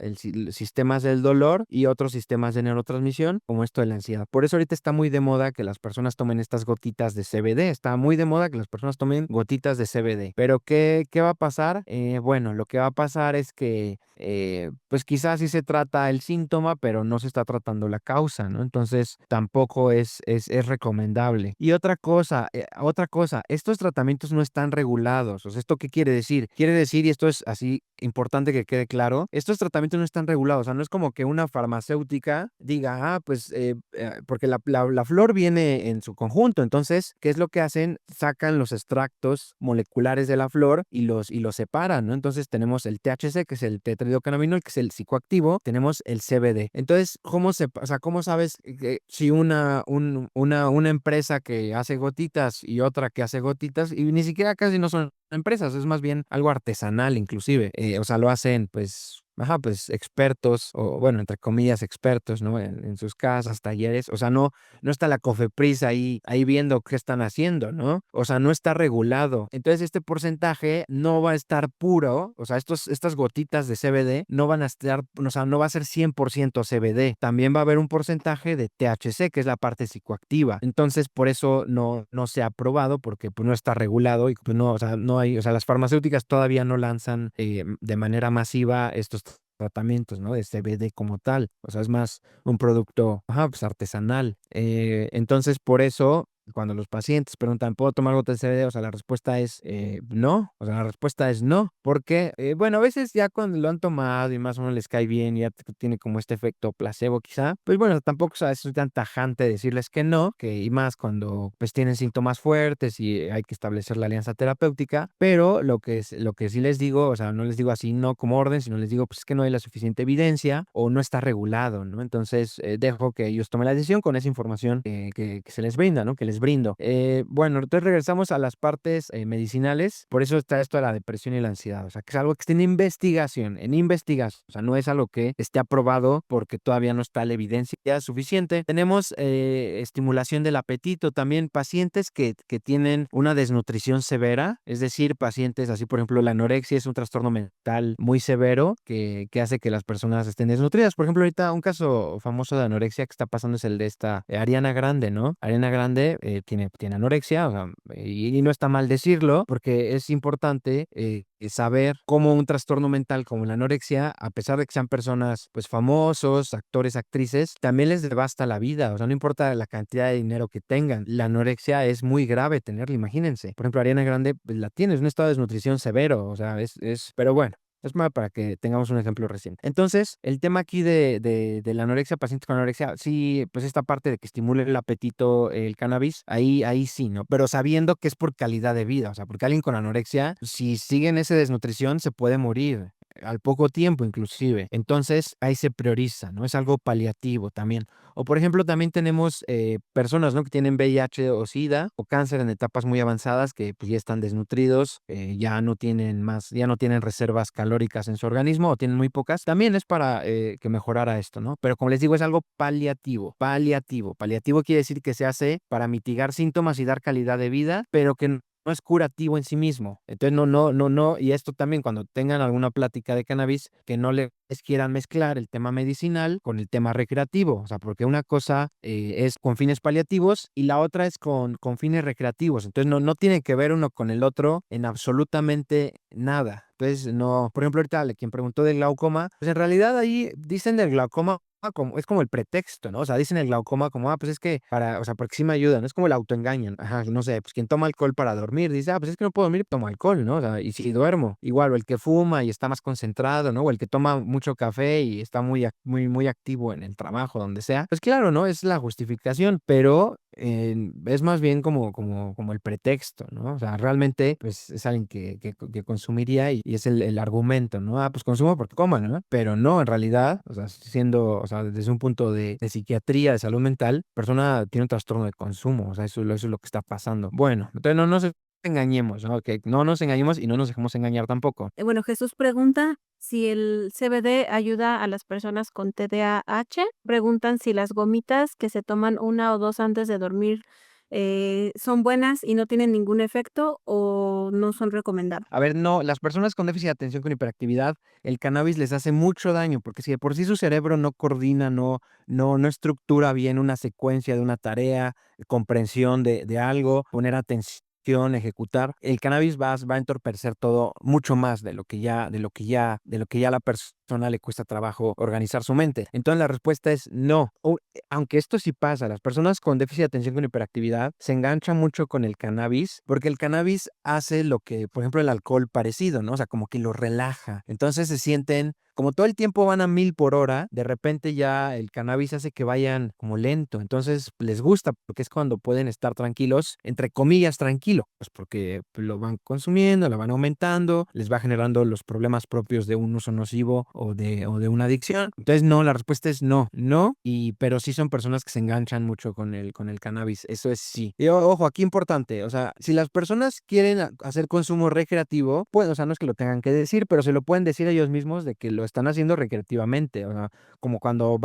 sistemas del dolor y otros sistemas de neurotransmisión, como esto de la ansiedad. Por eso ahorita está muy de moda que las personas tomen estas gotitas de CBD. Está muy de moda que las personas tomen gotitas de CBD. Pero ¿qué va a pasar? Bueno, lo que va a pasar es que pues quizás sí se trata el síntoma, pero no se está tratando la causa, ¿no? Entonces tampoco es recomendable. Y otra cosa, estos tratamientos no están regulados. O sea, ¿esto qué quiere decir? Quiere decir, y esto es así importante que quede claro, estos tratamientos no están regulados. O sea, no es como que una farmacéutica diga, pues, porque la flor viene en su conjunto. Entonces, ¿qué es lo que hacen? Sacan los extractos moleculares de la flor y los separan, ¿no? Entonces tenemos el THC, que es el tetrahidrocannabinol, que es el psicoactivo, tenemos el CBD. Entonces, ¿cómo sabes que si una empresa que hace gotitas y otra que hace gotitas, y ni siquiera casi no son empresas, es más bien algo artesanal inclusive, o sea, lo hacen pues expertos, o bueno, entre comillas expertos, ¿no? En sus casas, talleres, o sea, no está la COFEPRIS ahí viendo qué están haciendo, ¿no? O sea, no está regulado. Entonces, este porcentaje no va a estar puro, o sea, estas gotitas de CBD no van a estar, o sea, no va a ser 100% CBD. También va a haber un porcentaje de THC, que es la parte psicoactiva. Entonces, por eso no se ha aprobado, porque pues no está regulado y pues no, o sea, no hay, o sea, las farmacéuticas todavía no lanzan de manera masiva estos tratamientos, ¿no? De CBD como tal. O sea, es más un producto, pues artesanal. Entonces, por eso cuando los pacientes preguntan, ¿puedo tomar gotas de CBD? O sea, la respuesta es no. O sea, la respuesta es no. Porque, bueno, a veces ya cuando lo han tomado y más o menos les cae bien, ya tiene como este efecto placebo quizá, pues bueno, tampoco es tan tajante decirles que no, y más cuando pues tienen síntomas fuertes y hay que establecer la alianza terapéutica, pero lo que sí les digo, o sea, no les digo así no como orden, sino les digo pues es que no hay la suficiente evidencia o no está regulado, ¿no? Entonces dejo que ellos tomen la decisión con esa información que se les brinda, ¿no? Que les brindo. Bueno, entonces regresamos a las partes medicinales, por eso está esto de la depresión y la ansiedad, o sea, que es algo que está en investigación, o sea, no es algo que esté aprobado porque todavía no está la evidencia suficiente. Tenemos estimulación del apetito, también pacientes que tienen una desnutrición severa, es decir, pacientes así, por ejemplo, la anorexia es un trastorno mental muy severo que hace que las personas estén desnutridas. Por ejemplo, ahorita un caso famoso de anorexia que está pasando es el de esta Ariana Grande, ¿no? Ariana Grande tiene anorexia, o sea, y no está mal decirlo, porque es importante saber cómo un trastorno mental como la anorexia, a pesar de que sean personas pues famosos, actores, actrices, también les devasta la vida, o sea, no importa la cantidad de dinero que tengan, la anorexia es muy grave tenerla, imagínense. Por ejemplo, Ariana Grande pues, la tiene, es un estado de desnutrición severo, o sea, pero bueno. Es más para que tengamos un ejemplo reciente. Entonces, el tema aquí de la anorexia, pacientes con anorexia, sí, pues esta parte de que estimule el apetito, el cannabis, ahí sí, ¿no? Pero sabiendo que es por calidad de vida, o sea, porque alguien con anorexia, si sigue en esa desnutrición, se puede morir al poco tiempo inclusive. Entonces ahí se prioriza, ¿no? Es algo paliativo también. O por ejemplo también tenemos personas, ¿no? Que tienen VIH o SIDA o cáncer en etapas muy avanzadas que pues, ya están desnutridos, ya no tienen reservas calóricas en su organismo o tienen muy pocas. También es para que mejorara esto, ¿no? Pero como les digo, es algo paliativo, paliativo. Paliativo quiere decir que se hace para mitigar síntomas y dar calidad de vida, pero que no es curativo en sí mismo. Entonces, no, y esto también cuando tengan alguna plática de cannabis, que no les quieran mezclar el tema medicinal con el tema recreativo, o sea, porque una cosa es con fines paliativos y la otra es con fines recreativos. Entonces, no tiene que ver uno con el otro en absolutamente nada. Entonces, no, por ejemplo, ahorita quien preguntó del glaucoma, pues en realidad ahí dicen del glaucoma es como el pretexto, ¿no? O sea, dicen el glaucoma como, pues es que o sea, porque sí me ayuda, ¿no? Es como el autoengaño, ajá, no sé, pues quien toma alcohol para dormir, dice, pues es que no puedo dormir, tomo alcohol, ¿no? O sea, y si duermo, igual, o el que fuma y está más concentrado, ¿no? O el que toma mucho café y está muy activo en el trabajo, donde sea, pues claro, ¿no? Es la justificación, pero es más bien como el pretexto, ¿no? O sea, realmente, pues es alguien que consumiría y es el argumento, ¿no? Pues consumo porque como, ¿no? Pero no, en realidad, o sea, o sea, desde un punto de psiquiatría, de salud mental, persona tiene un trastorno de consumo, o sea, eso es lo que está pasando. Bueno, entonces no nos engañemos, ¿no? Que no nos engañemos y no nos dejemos engañar tampoco. Bueno, Jesús pregunta si el CBD ayuda a las personas con TDAH. Preguntan si las gomitas que se toman 1 o 2 antes de dormir, son buenas y no tienen ningún efecto o no son recomendables. A ver, no, las personas con déficit de atención con hiperactividad, el cannabis les hace mucho daño, porque si de por sí su cerebro no coordina, no estructura bien una secuencia de una tarea, comprensión de algo, poner atención, ejecutar, el cannabis va a entorpecer todo mucho más de lo que ya a la persona le cuesta trabajo organizar su mente. Entonces la respuesta es no. Aunque esto sí pasa, las personas con déficit de atención con hiperactividad se enganchan mucho con el cannabis porque el cannabis hace lo que, por ejemplo, el alcohol parecido, ¿no? O sea, como que lo relaja. Entonces se sienten, como todo el tiempo van a 1000 por hora, de repente ya el cannabis hace que vayan como lento. Entonces les gusta porque es cuando pueden estar tranquilos, entre comillas tranquilo, pues porque lo van consumiendo, lo van aumentando, les va generando los problemas propios de un uso nocivo o de una adicción. Entonces, no, la respuesta es no, no, pero sí son personas que se enganchan mucho con el cannabis, eso es sí. Y ojo, aquí importante, o sea, si las personas quieren hacer consumo recreativo, pues, o sea, no es que lo tengan que decir, pero se lo pueden decir ellos mismos de que lo están haciendo recreativamente, o sea, como cuando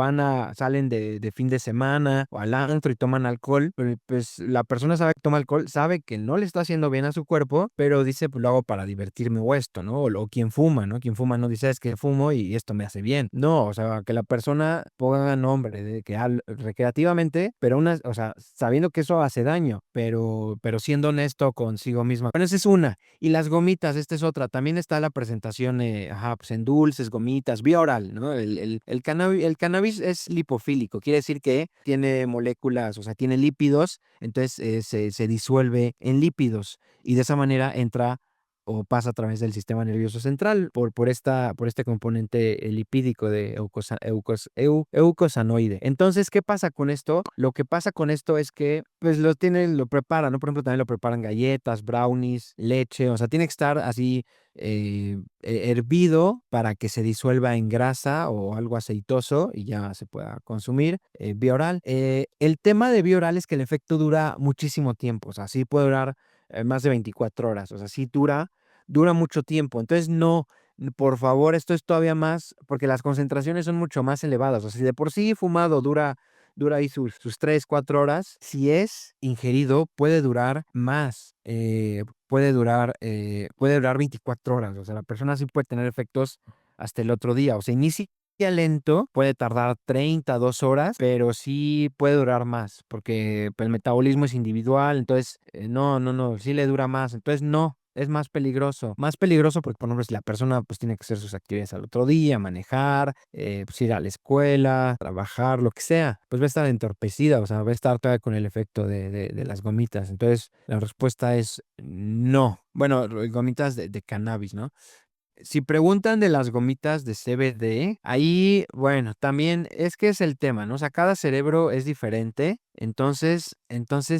salen de fin de semana o al antro y toman alcohol, pues la persona sabe que toma alcohol, sabe que no le está haciendo bien a su cuerpo, pero dice, pues lo hago para divertirme o esto, ¿no? O quien fuma, ¿no? Quien fuma no dice, es que fumo y esto me hace bien. No, o sea, que la persona ponga nombre de que recreativamente, pero o sea, sabiendo que eso hace daño, pero siendo honesto consigo misma. Bueno, esa es una. Y las gomitas, esta es otra. También está la presentación, pues en dulces, gomitas gomitas, vía oral, ¿no? El cannabis es lipofílico, quiere decir que tiene moléculas, o sea, tiene lípidos, entonces se disuelve en lípidos y de esa manera entra o pasa a través del sistema nervioso central por este componente lipídico de eucosanoide. Entonces, ¿qué pasa con esto? Lo que pasa con esto es que, pues, lo preparan, ¿no? Por ejemplo, también lo preparan galletas, brownies, leche, o sea, tiene que estar así hervido para que se disuelva en grasa o algo aceitoso y ya se pueda consumir vía oral. El tema de vía oral es que el efecto dura muchísimo tiempo, o sea, sí puede durar más de 24 horas, o sea, sí dura mucho tiempo. Entonces, no, por favor, esto es todavía más, porque las concentraciones son mucho más elevadas. O sea, si de por sí fumado dura ahí sus 3, 4 horas, si es ingerido, puede durar más. Puede durar 24 horas. O sea, la persona sí puede tener efectos hasta el otro día. O sea, inicia lento, puede tardar 32 horas, pero sí puede durar más, porque pues, el metabolismo es individual, entonces no, sí le dura más, entonces no. Es más peligroso porque, por ejemplo, si la persona pues tiene que hacer sus actividades al otro día, manejar, pues ir a la escuela, trabajar, lo que sea, pues va a estar entorpecida, o sea, va a estar todavía con el efecto de las gomitas. Entonces, la respuesta es no. Bueno, gomitas de cannabis, ¿no? Si preguntan de las gomitas de CBD, ahí, bueno, también es que es el tema, ¿no? O sea, cada cerebro es diferente, entonces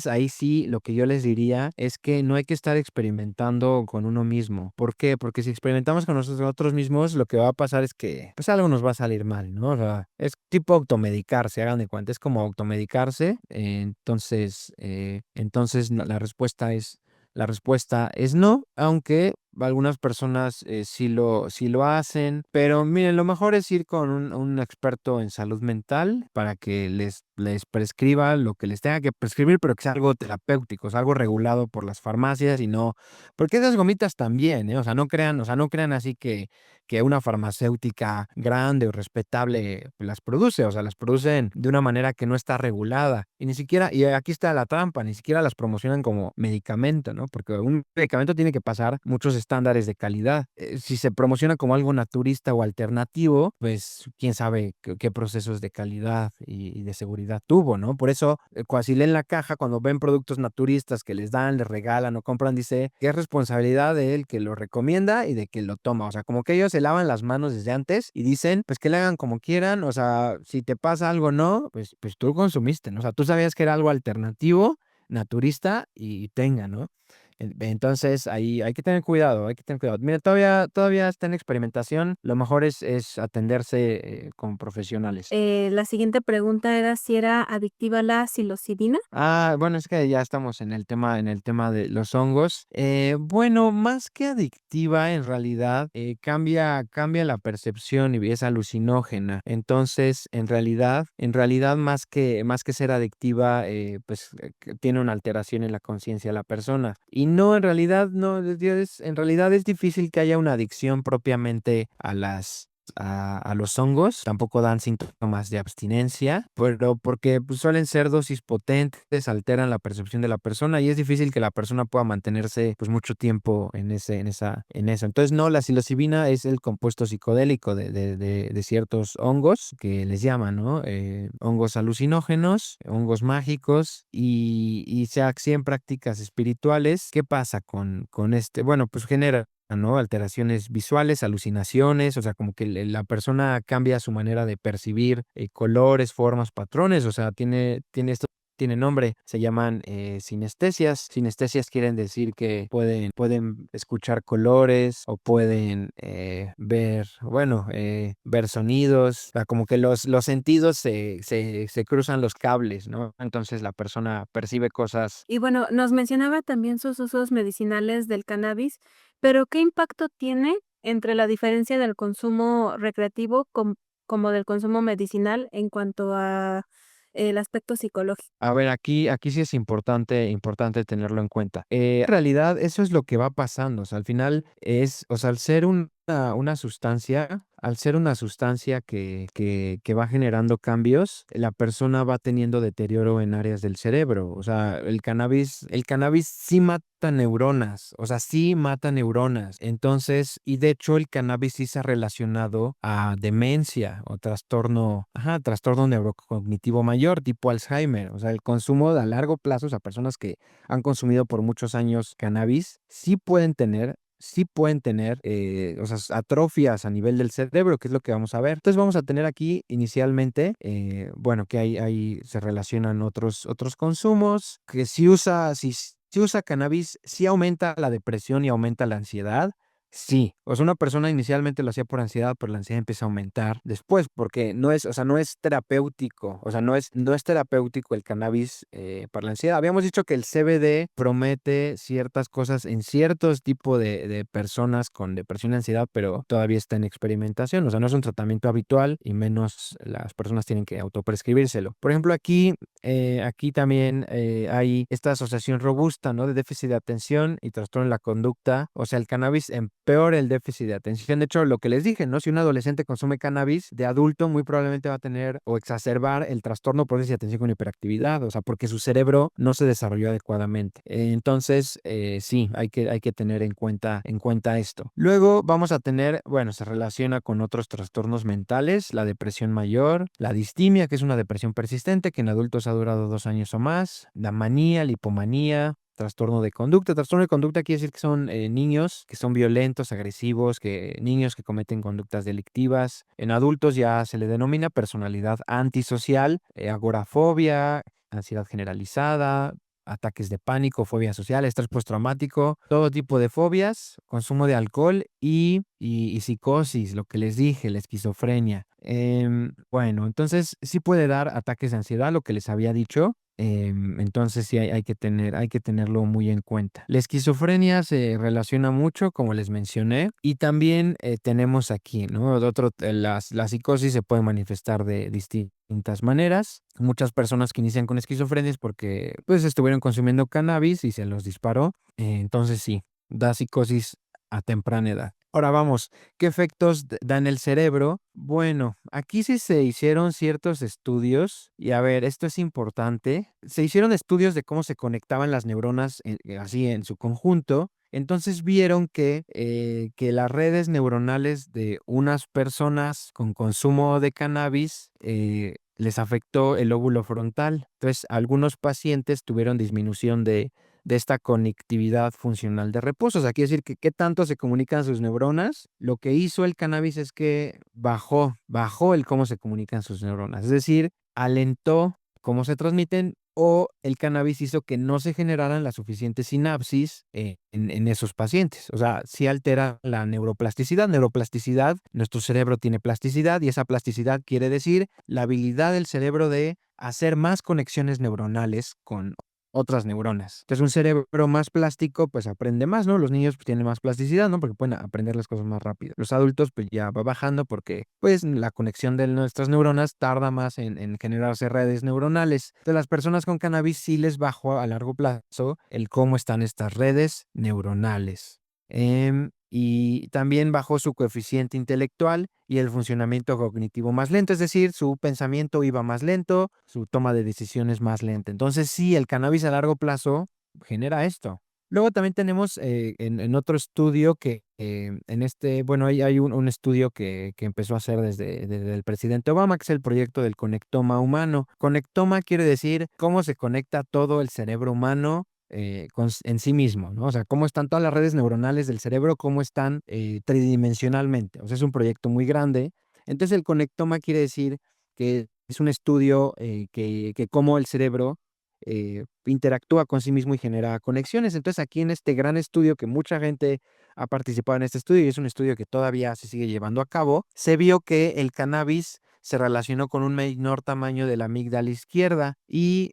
ahí sí lo que yo les diría es que no hay que estar experimentando con uno mismo. ¿Por qué? Porque si experimentamos con nosotros mismos, lo que va a pasar es que, pues algo nos va a salir mal, ¿no? O sea, es tipo automedicarse, hagan de cuenta, es como automedicarse. Entonces la respuesta es no, aunque algunas personas sí lo hacen, pero miren, lo mejor es ir con un experto en salud mental para que les prescriba lo que les tenga que prescribir, pero que sea algo terapéutico, sea algo regulado por las farmacias y no, porque esas gomitas también, ¿eh? O sea, no crean así que una farmacéutica grande o respetable las produce, o sea, las producen de una manera que no está regulada y ni siquiera, y aquí está la trampa, ni siquiera las promocionan como medicamento, ¿no? Porque un medicamento tiene que pasar muchos estándares de calidad. Si se promociona como algo naturista o alternativo, pues quién sabe qué procesos de calidad y de seguridad tuvo, ¿no? Por eso, si leen la caja, cuando ven productos naturistas que les dan, les regalan o compran, dice que es responsabilidad de él que lo recomienda y de que lo toma. O sea, como que ellos se lavan las manos desde antes y dicen, pues que le hagan como quieran. O sea, si te pasa algo, no, pues tú consumiste, ¿no? O sea, tú sabías que era algo alternativo, naturista y tenga, ¿no? Entonces ahí hay que tener cuidado, hay que tener cuidado. Mira, todavía está en experimentación. Lo mejor es atenderse con profesionales. La siguiente pregunta era si era adictiva la psilocibina. Bueno, es que ya estamos en el tema de los hongos. Bueno, más que adictiva, en realidad, cambia la percepción y es alucinógena. Entonces, en realidad, más que ser adictiva, pues que tiene una alteración en la conciencia de la persona. Y no, en realidad, no, en realidad es difícil que haya una adicción propiamente a los hongos, tampoco dan síntomas de abstinencia, pero porque pues, suelen ser dosis potentes, alteran la percepción de la persona y es difícil que la persona pueda mantenerse pues mucho tiempo en eso. Entonces, no, la psilocibina es el compuesto psicodélico de ciertos hongos que les llaman, ¿no? Hongos alucinógenos, hongos mágicos y sea así en prácticas espirituales. ¿Qué pasa con este? Bueno, pues genera, ¿no? Alteraciones visuales, alucinaciones, o sea, como que la persona cambia su manera de percibir colores, formas, patrones, o sea, tiene nombre, se llaman sinestesias. Sinestesias quieren decir que pueden escuchar colores o pueden ver sonidos, o sea, como que los sentidos se cruzan los cables, ¿no? Entonces la persona percibe cosas. Y bueno, nos mencionaba también sus usos medicinales del cannabis, pero ¿qué impacto tiene entre la diferencia del consumo recreativo como del consumo medicinal en cuanto a el aspecto psicológico? A ver, aquí sí es importante tenerlo en cuenta. En realidad, eso es lo que va pasando. O sea, al final o sea, al ser una una sustancia, al ser una sustancia que va generando cambios, la persona va teniendo deterioro en áreas del cerebro. O sea, el cannabis sí mata neuronas, o sea, sí mata neuronas. Entonces, y de hecho el cannabis sí se ha relacionado a demencia o trastorno neurocognitivo mayor, tipo Alzheimer. O sea, el consumo a largo plazo, o sea, personas que han consumido por muchos años cannabis, sí pueden tener, o sea, atrofias a nivel del cerebro, que es lo que vamos a ver. Entonces vamos a tener aquí inicialmente, bueno, que ahí se relacionan otros consumos, que si usa cannabis, sí aumenta la depresión y aumenta la ansiedad. Sí, o sea, una persona inicialmente lo hacía por ansiedad, pero la ansiedad empieza a aumentar después, porque no es, o sea, no es terapéutico, o sea, no es terapéutico el cannabis para la ansiedad. Habíamos dicho que el CBD promete ciertas cosas en ciertos tipos de personas con depresión y ansiedad, pero todavía está en experimentación, o sea, no es un tratamiento habitual y menos las personas tienen que autoprescribírselo. Por ejemplo, aquí también hay esta asociación robusta, ¿no? De déficit de atención y trastorno en la conducta. O sea, el cannabis empeora el déficit de atención. De hecho, lo que les dije, ¿no? Si un adolescente consume cannabis, de adulto muy probablemente va a tener o exacerbar el trastorno por déficit de atención con hiperactividad. O sea, porque su cerebro no se desarrolló adecuadamente. Entonces, sí, hay que tener en cuenta esto. Luego vamos a tener, bueno, se relaciona con otros trastornos mentales, la depresión mayor, la distimia, que es una depresión persistente que en adultos ha durado 2 años o más, la manía, la hipomanía, trastorno de conducta. Trastorno de conducta quiere decir que son niños que son violentos, agresivos, niños que cometen conductas delictivas. En adultos ya se le denomina personalidad antisocial, agorafobia, ansiedad generalizada, ataques de pánico, fobia social, estrés postraumático, todo tipo de fobias, consumo de alcohol y psicosis, lo que les dije, la esquizofrenia. Bueno, entonces sí puede dar ataques de ansiedad, lo que les había dicho. Entonces sí hay que tenerlo muy en cuenta. La esquizofrenia se relaciona mucho, como les mencioné, y también tenemos aquí, ¿no? La psicosis se puede manifestar de distintas maneras. Muchas personas que inician con esquizofrenia es porque pues estuvieron consumiendo cannabis y se los disparó. Entonces sí, da psicosis a temprana edad. Ahora vamos, ¿qué efectos da en el cerebro? Bueno, aquí sí se hicieron ciertos estudios y a ver, esto es importante. Se hicieron estudios de cómo se conectaban las neuronas así en su conjunto. Entonces vieron que las redes neuronales de unas personas con consumo de cannabis les afectó el lóbulo frontal. Entonces, algunos pacientes tuvieron disminución de esta conectividad funcional de reposo. O sea, quiere decir que qué tanto se comunican sus neuronas. Lo que hizo el cannabis es que bajó el cómo se comunican sus neuronas. Es decir, alentó cómo se transmiten o el cannabis hizo que no se generaran la suficiente sinapsis en esos pacientes. O sea, sí altera la neuroplasticidad. Neuroplasticidad, nuestro cerebro tiene plasticidad y esa plasticidad quiere decir la habilidad del cerebro de hacer más conexiones neuronales con otras neuronas. Entonces, un cerebro más plástico, pues aprende más, ¿no? Los niños pues, tienen más plasticidad, ¿no? Porque pueden aprender las cosas más rápido. Los adultos, pues ya va bajando porque, pues, la conexión de nuestras neuronas tarda más en generarse redes neuronales. Entonces, las personas con cannabis sí les bajó a largo plazo el cómo están estas redes neuronales. Y también bajó su coeficiente intelectual y el funcionamiento cognitivo más lento, es decir, su pensamiento iba más lento, su toma de decisiones más lenta. Entonces, sí, el cannabis a largo plazo genera esto. Luego también tenemos en otro estudio bueno, hay un estudio que empezó a hacer desde el presidente Obama, que es el proyecto del conectoma humano. Conectoma quiere decir cómo se conecta todo el cerebro humano en sí mismo, ¿no? O sea, cómo están todas las redes neuronales del cerebro, cómo están tridimensionalmente. O sea, es un proyecto muy grande. Entonces, el conectoma quiere decir que es un estudio que cómo el cerebro interactúa con sí mismo y genera conexiones. Entonces, aquí en este gran estudio, que mucha gente ha participado en este estudio y es un estudio que todavía se sigue llevando a cabo, se vio que el cannabis se relacionó con un menor tamaño de la amígdala izquierda y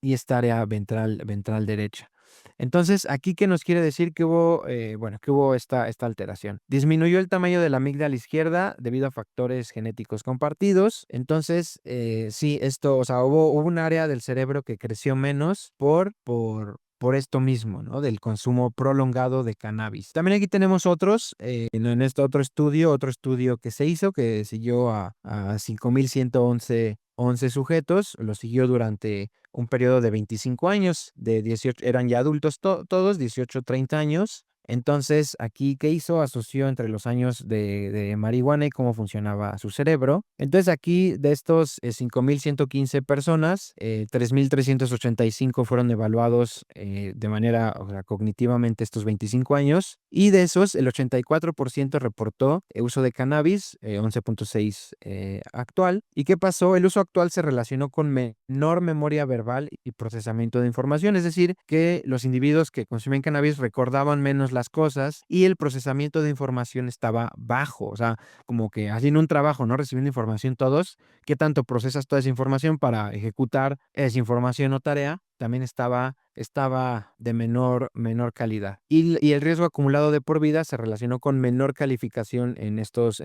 esta área ventral derecha. Entonces, aquí, ¿qué nos quiere decir que hubo? Bueno, que hubo esta alteración. Disminuyó el tamaño de la amígdala izquierda debido a factores genéticos compartidos. Entonces, sí, o sea, hubo un área del cerebro que creció menos por esto mismo, ¿no? Del consumo prolongado de cannabis. También aquí tenemos otros, en este otro estudio que se hizo, que siguió a 5,111 sujetos, lo siguió durante un periodo de 25 años, de 18, eran ya adultos todos, 18, 30 años. Entonces, aquí, ¿qué hizo? Asoció entre los años de marihuana y cómo funcionaba su cerebro. Entonces, aquí, de estos 5,115 personas, 3,385 fueron evaluados de manera, o sea, cognitivamente estos 25 años. Y de esos, el 84% reportó uso de cannabis, 11,6 actual. ¿Y qué pasó? El uso actual se relacionó con menor memoria verbal y procesamiento de información. Es decir, que los individuos que consumen cannabis recordaban menos las cosas y el procesamiento de información estaba bajo. O sea, como que haciendo un trabajo, ¿no? Recibiendo información todos, ¿qué tanto procesas toda esa información para ejecutar esa información o tarea? También estaba de menor calidad. Y el riesgo acumulado de por vida se relacionó con menor calificación en estos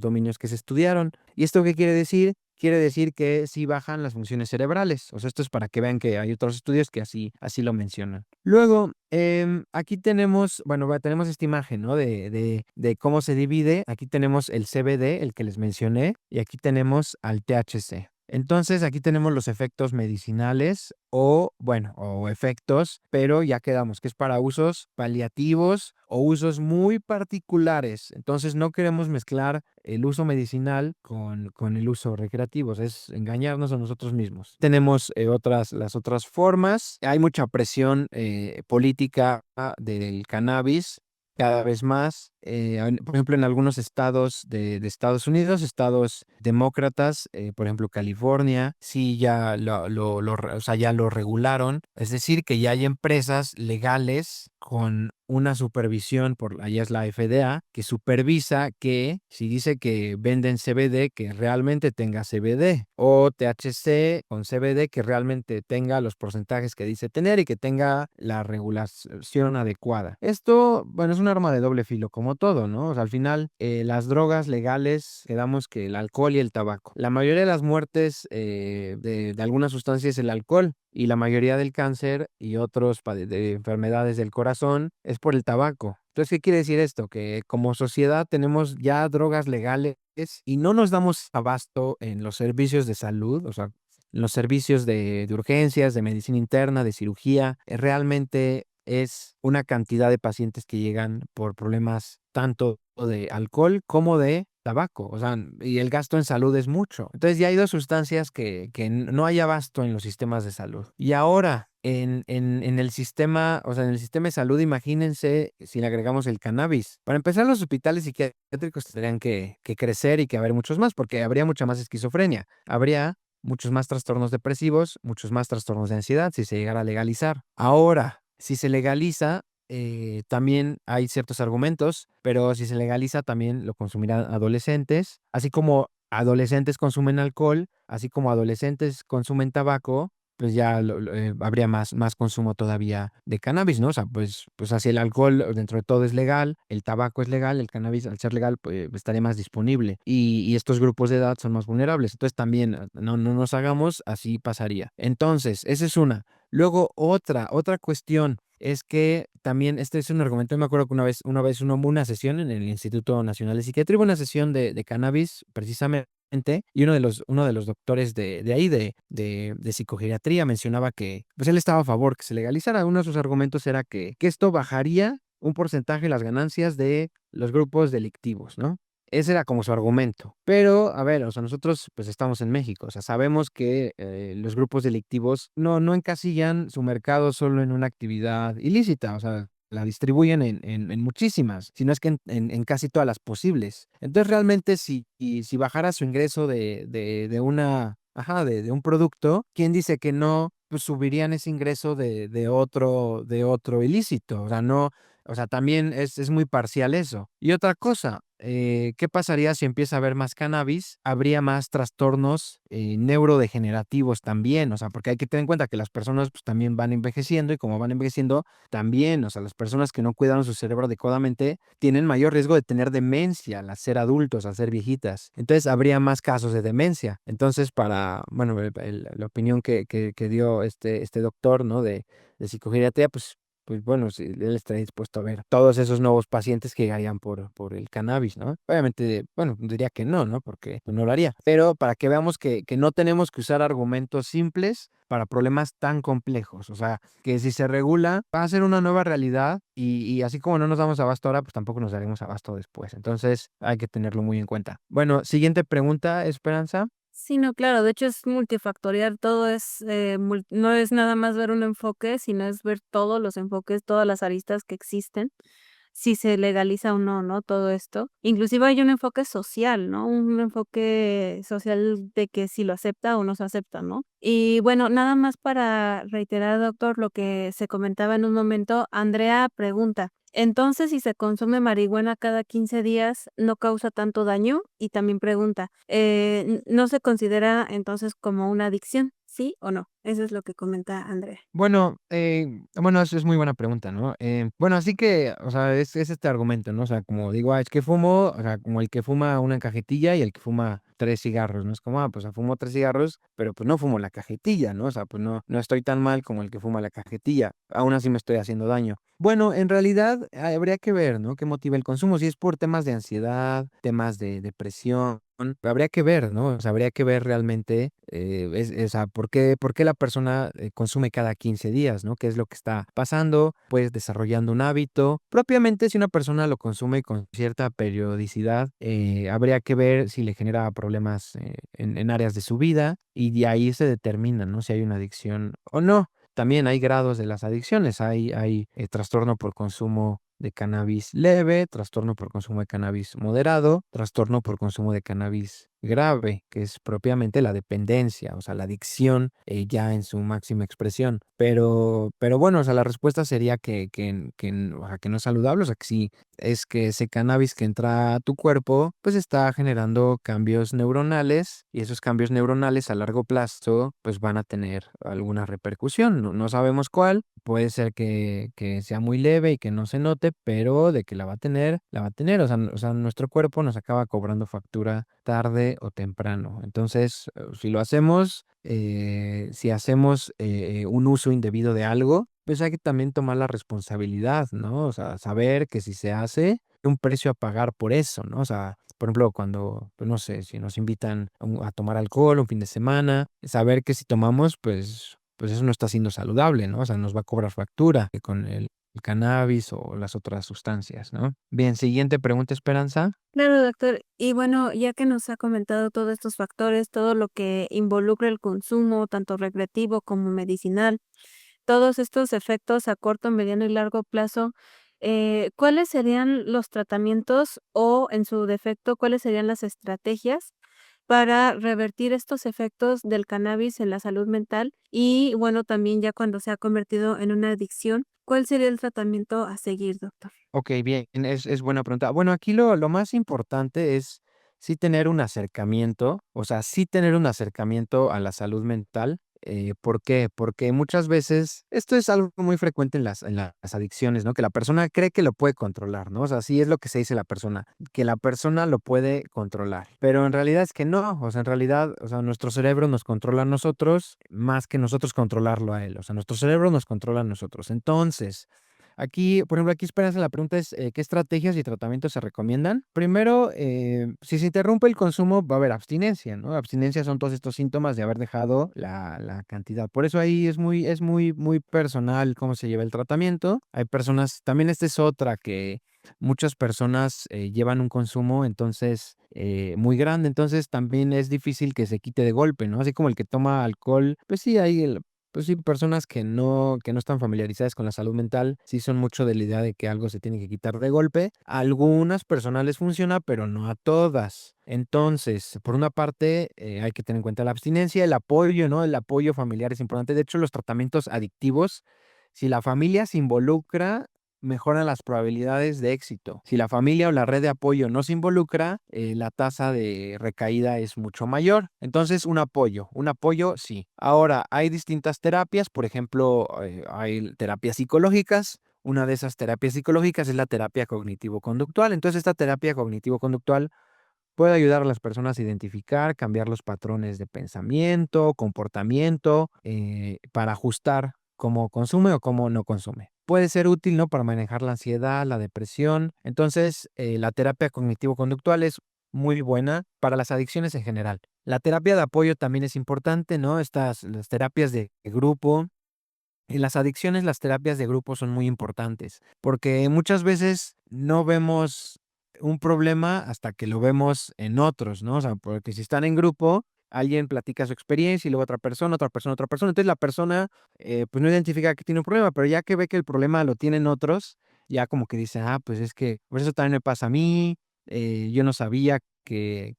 dominios que se estudiaron. ¿Y esto qué quiere decir? Quiere decir que sí bajan las funciones cerebrales. O sea, esto es para que vean que hay otros estudios que así lo mencionan. Luego, aquí tenemos, bueno, tenemos esta imagen, ¿no? De cómo se divide. Aquí tenemos el CBD, el que les mencioné, y aquí tenemos al THC. Entonces, aquí tenemos los efectos medicinales o efectos, pero ya quedamos que es para usos paliativos o usos muy particulares. Entonces, no queremos mezclar el uso medicinal con el uso recreativo, es engañarnos a nosotros mismos. Tenemos las otras formas. Hay mucha presión política del cannabis cada vez más. Por ejemplo, en algunos estados de Estados Unidos, estados demócratas, por ejemplo, California, sí ya o sea, ya lo regularon. Es decir, que ya hay empresas legales con una supervisión allá es la FDA, que supervisa que si dice que venden CBD, que realmente tenga CBD, o THC con CBD, que realmente tenga los porcentajes que dice tener y que tenga la regulación adecuada. Esto, bueno, es un arma de doble filo, como todo, ¿no? O sea, al final, las drogas legales, quedamos que el alcohol y el tabaco. La mayoría de las muertes de algunas sustancias es el alcohol, y la mayoría del cáncer y otros de enfermedades del corazón es por el tabaco. Entonces, ¿qué quiere decir esto? Que como sociedad tenemos ya drogas legales y no nos damos abasto en los servicios de salud, o sea, en los servicios de urgencias, de medicina interna, de cirugía. Realmente es una cantidad de pacientes que llegan por problemas tanto de alcohol como de tabaco, o sea, y el gasto en salud es mucho. Entonces ya hay dos sustancias que no hay abasto en los sistemas de salud. Y ahora, en el sistema, o sea, en el sistema de salud, imagínense si le agregamos el cannabis. Para empezar, los hospitales psiquiátricos tendrían que crecer y que haber muchos más, porque habría mucha más esquizofrenia. Habría muchos más trastornos depresivos, muchos más trastornos de ansiedad si se llegara a legalizar. Ahora, si se legaliza, también hay ciertos argumentos, pero si se legaliza también lo consumirán adolescentes, así como adolescentes consumen alcohol, así como adolescentes consumen tabaco, pues ya habría más consumo todavía de cannabis, ¿no? O sea, pues así el alcohol dentro de todo es legal, el tabaco es legal, el cannabis al ser legal pues estaría más disponible y estos grupos de edad son más vulnerables. Entonces también no nos hagamos, así pasaría. Entonces, esa es una. Luego otra cuestión es que también, este es un argumento, me acuerdo que una vez hubo una sesión en el Instituto Nacional de Psiquiatría, hubo una sesión de cannabis precisamente, y uno de los doctores de ahí, de psicogeriatría, mencionaba que pues él estaba a favor que se legalizara. Uno de sus argumentos era que esto bajaría un porcentaje de las ganancias de los grupos delictivos, ¿no? Ese era como su argumento. Pero, a ver, o sea, nosotros pues estamos en México, o sea, sabemos que los grupos delictivos no encasillan su mercado solo en una actividad ilícita, o sea, la distribuyen en muchísimas, si no es que en casi todas las posibles. Entonces, realmente, si bajara su ingreso de un producto, ¿quién dice que no pues, subirían ese ingreso de otro ilícito? O sea, no, o sea, también es muy parcial eso. Y otra cosa, ¿qué pasaría si empieza a haber más cannabis? Habría más trastornos neurodegenerativos también, o sea, porque hay que tener en cuenta que las personas pues, también van envejeciendo y como van envejeciendo, también, o sea, las personas que no cuidaron su cerebro adecuadamente tienen mayor riesgo de tener demencia al ser adultos, al ser viejitas. Entonces, habría más casos de demencia. Entonces, bueno, la opinión que dio este doctor, ¿no? De psicogeriatría, pues bueno, si él estaría dispuesto a ver todos esos nuevos pacientes que llegarían por el cannabis, ¿no? Obviamente, bueno, diría que no, porque pues, no lo haría. Pero para que veamos que no tenemos que usar argumentos simples para problemas tan complejos. O sea, que si se regula, va a ser una nueva realidad y así como no nos damos abasto ahora, pues tampoco nos daremos abasto después. Entonces, hay que tenerlo muy en cuenta. Bueno, siguiente pregunta, Esperanza. Sí, no, claro, de hecho es multifactorial, todo es, no es nada más ver un enfoque, sino es ver todos los enfoques, todas las aristas que existen, si se legaliza o no, ¿no? Todo esto. Inclusive hay un enfoque social, ¿no? Un enfoque social de que si lo acepta o no se acepta, ¿no? Y bueno, nada más para reiterar, doctor, lo que se comentaba en un momento, Andrea pregunta, entonces, si se consume marihuana cada 15 días, ¿no causa tanto daño? Y también pregunta, ¿no se considera entonces como una adicción? ¿Sí o no? Eso es lo que comenta Andrea. Bueno, eso es muy buena pregunta, ¿no? Bueno, así que, o sea, es este argumento, ¿no? O sea, como digo, es que fumo, o sea, como el que fuma una cajetilla y el que fuma 3 cigarros, ¿no? Es como, pues, fumo 3 cigarros, pero pues no fumo la cajetilla, ¿no? O sea, pues no estoy tan mal como el que fuma la cajetilla. Aún así me estoy haciendo daño. Bueno, en realidad habría que ver, ¿no? ¿Qué motiva el consumo? Si es por temas de ansiedad, temas de depresión, habría que ver, ¿no? O sea, habría que ver realmente, o sea, ¿por qué la persona consume cada 15 días, ¿no? ¿Qué es lo que está pasando? Pues desarrollando un hábito. Propiamente, si una persona lo consume con cierta periodicidad, habría que ver si le genera problemas en áreas de su vida y de ahí se determina, ¿no? Si hay una adicción o no. También hay grados de las adicciones. Hay trastorno por consumo de cannabis leve, trastorno por consumo de cannabis moderado, trastorno por consumo de cannabis grave, que es propiamente la dependencia, o sea, la adicción ya en su máxima expresión. Pero bueno, o sea, la respuesta sería o sea, que no es saludable, o sea, que sí, es que ese cannabis que entra a tu cuerpo, pues está generando cambios neuronales y esos cambios neuronales a largo plazo, pues van a tener alguna repercusión. No sabemos cuál, puede ser que sea muy leve y que no se note, pero de que la va a tener, la va a tener. O sea, nuestro cuerpo nos acaba cobrando factura tarde o temprano. Entonces, si lo hacemos, si hacemos un uso indebido de algo, pues hay que también tomar la responsabilidad, ¿no? O sea, saber que si se hace, hay un precio a pagar por eso, ¿no? O sea, por ejemplo, cuando, pues no sé, si nos invitan a tomar alcohol un fin de semana, saber que si tomamos, pues eso no está siendo saludable, ¿no? O sea, nos va a cobrar factura con el cannabis o las otras sustancias, ¿no? Bien, siguiente pregunta, Esperanza. Claro, doctor. Y bueno, ya que nos ha comentado todos estos factores, todo lo que involucra el consumo, tanto recreativo como medicinal, todos estos efectos a corto, mediano y largo plazo, ¿cuáles serían los tratamientos o, en su defecto, cuáles serían las estrategias para revertir estos efectos del cannabis en la salud mental? Y bueno, también ya cuando se ha convertido en una adicción, ¿cuál sería el tratamiento a seguir, doctor? Ok, bien, es buena pregunta. Bueno, aquí lo más importante es sí tener un acercamiento, o sea, sí tener un acercamiento a la salud mental. ¿Por qué? Porque muchas veces esto es algo muy frecuente en las adicciones, ¿no? Que la persona cree que lo puede controlar, ¿no? O sea, sí es lo que se dice la persona, que la persona lo puede controlar, pero en realidad es que no, o sea, en realidad, o sea, nuestro cerebro nos controla a nosotros más que nosotros controlarlo a él, o sea, nuestro cerebro nos controla a nosotros. Entonces, aquí, por ejemplo, aquí Esperanza, la pregunta es, ¿qué estrategias y tratamientos se recomiendan? Primero, si se interrumpe el consumo, va a haber abstinencia, ¿no? Abstinencia son todos estos síntomas de haber dejado la cantidad. Por eso ahí es muy personal cómo se lleva el tratamiento. Hay personas, también esta es otra que muchas personas llevan un consumo entonces muy grande, entonces también es difícil que se quite de golpe, ¿no? Así como el que toma alcohol, pues sí, pues sí, personas que no están familiarizadas con la salud mental, sí son mucho de la idea de que algo se tiene que quitar de golpe. A algunas personas les funciona, pero no a todas. Entonces, por una parte, hay que tener en cuenta la abstinencia, el apoyo, ¿no? El apoyo familiar es importante. De hecho, los tratamientos adictivos, si la familia se involucra, mejoran las probabilidades de éxito. Si la familia o la red de apoyo no se involucra, la tasa de recaída es mucho mayor. Entonces, un apoyo sí. Ahora, hay distintas terapias, por ejemplo, hay terapias psicológicas. Una de esas terapias psicológicas es la terapia cognitivo-conductual. Entonces, esta terapia cognitivo-conductual puede ayudar a las personas a identificar, cambiar los patrones de pensamiento, comportamiento, para ajustar cómo consume o cómo no consume. Puede ser útil, ¿no? Para manejar la ansiedad, la depresión. Entonces, la terapia cognitivo-conductual es muy buena para las adicciones en general. La terapia de apoyo también es importante, ¿no? Las terapias de grupo. En las adicciones, las terapias de grupo son muy importantes, porque muchas veces no vemos un problema hasta que lo vemos en otros, ¿no? O sea, porque si están en grupo, alguien platica su experiencia y luego otra persona, otra persona, otra persona. Entonces la persona, pues no identifica que tiene un problema, pero ya que ve que el problema lo tienen otros, ya como que dice, ah, pues es que, pues eso también me pasa a mí, yo no sabía que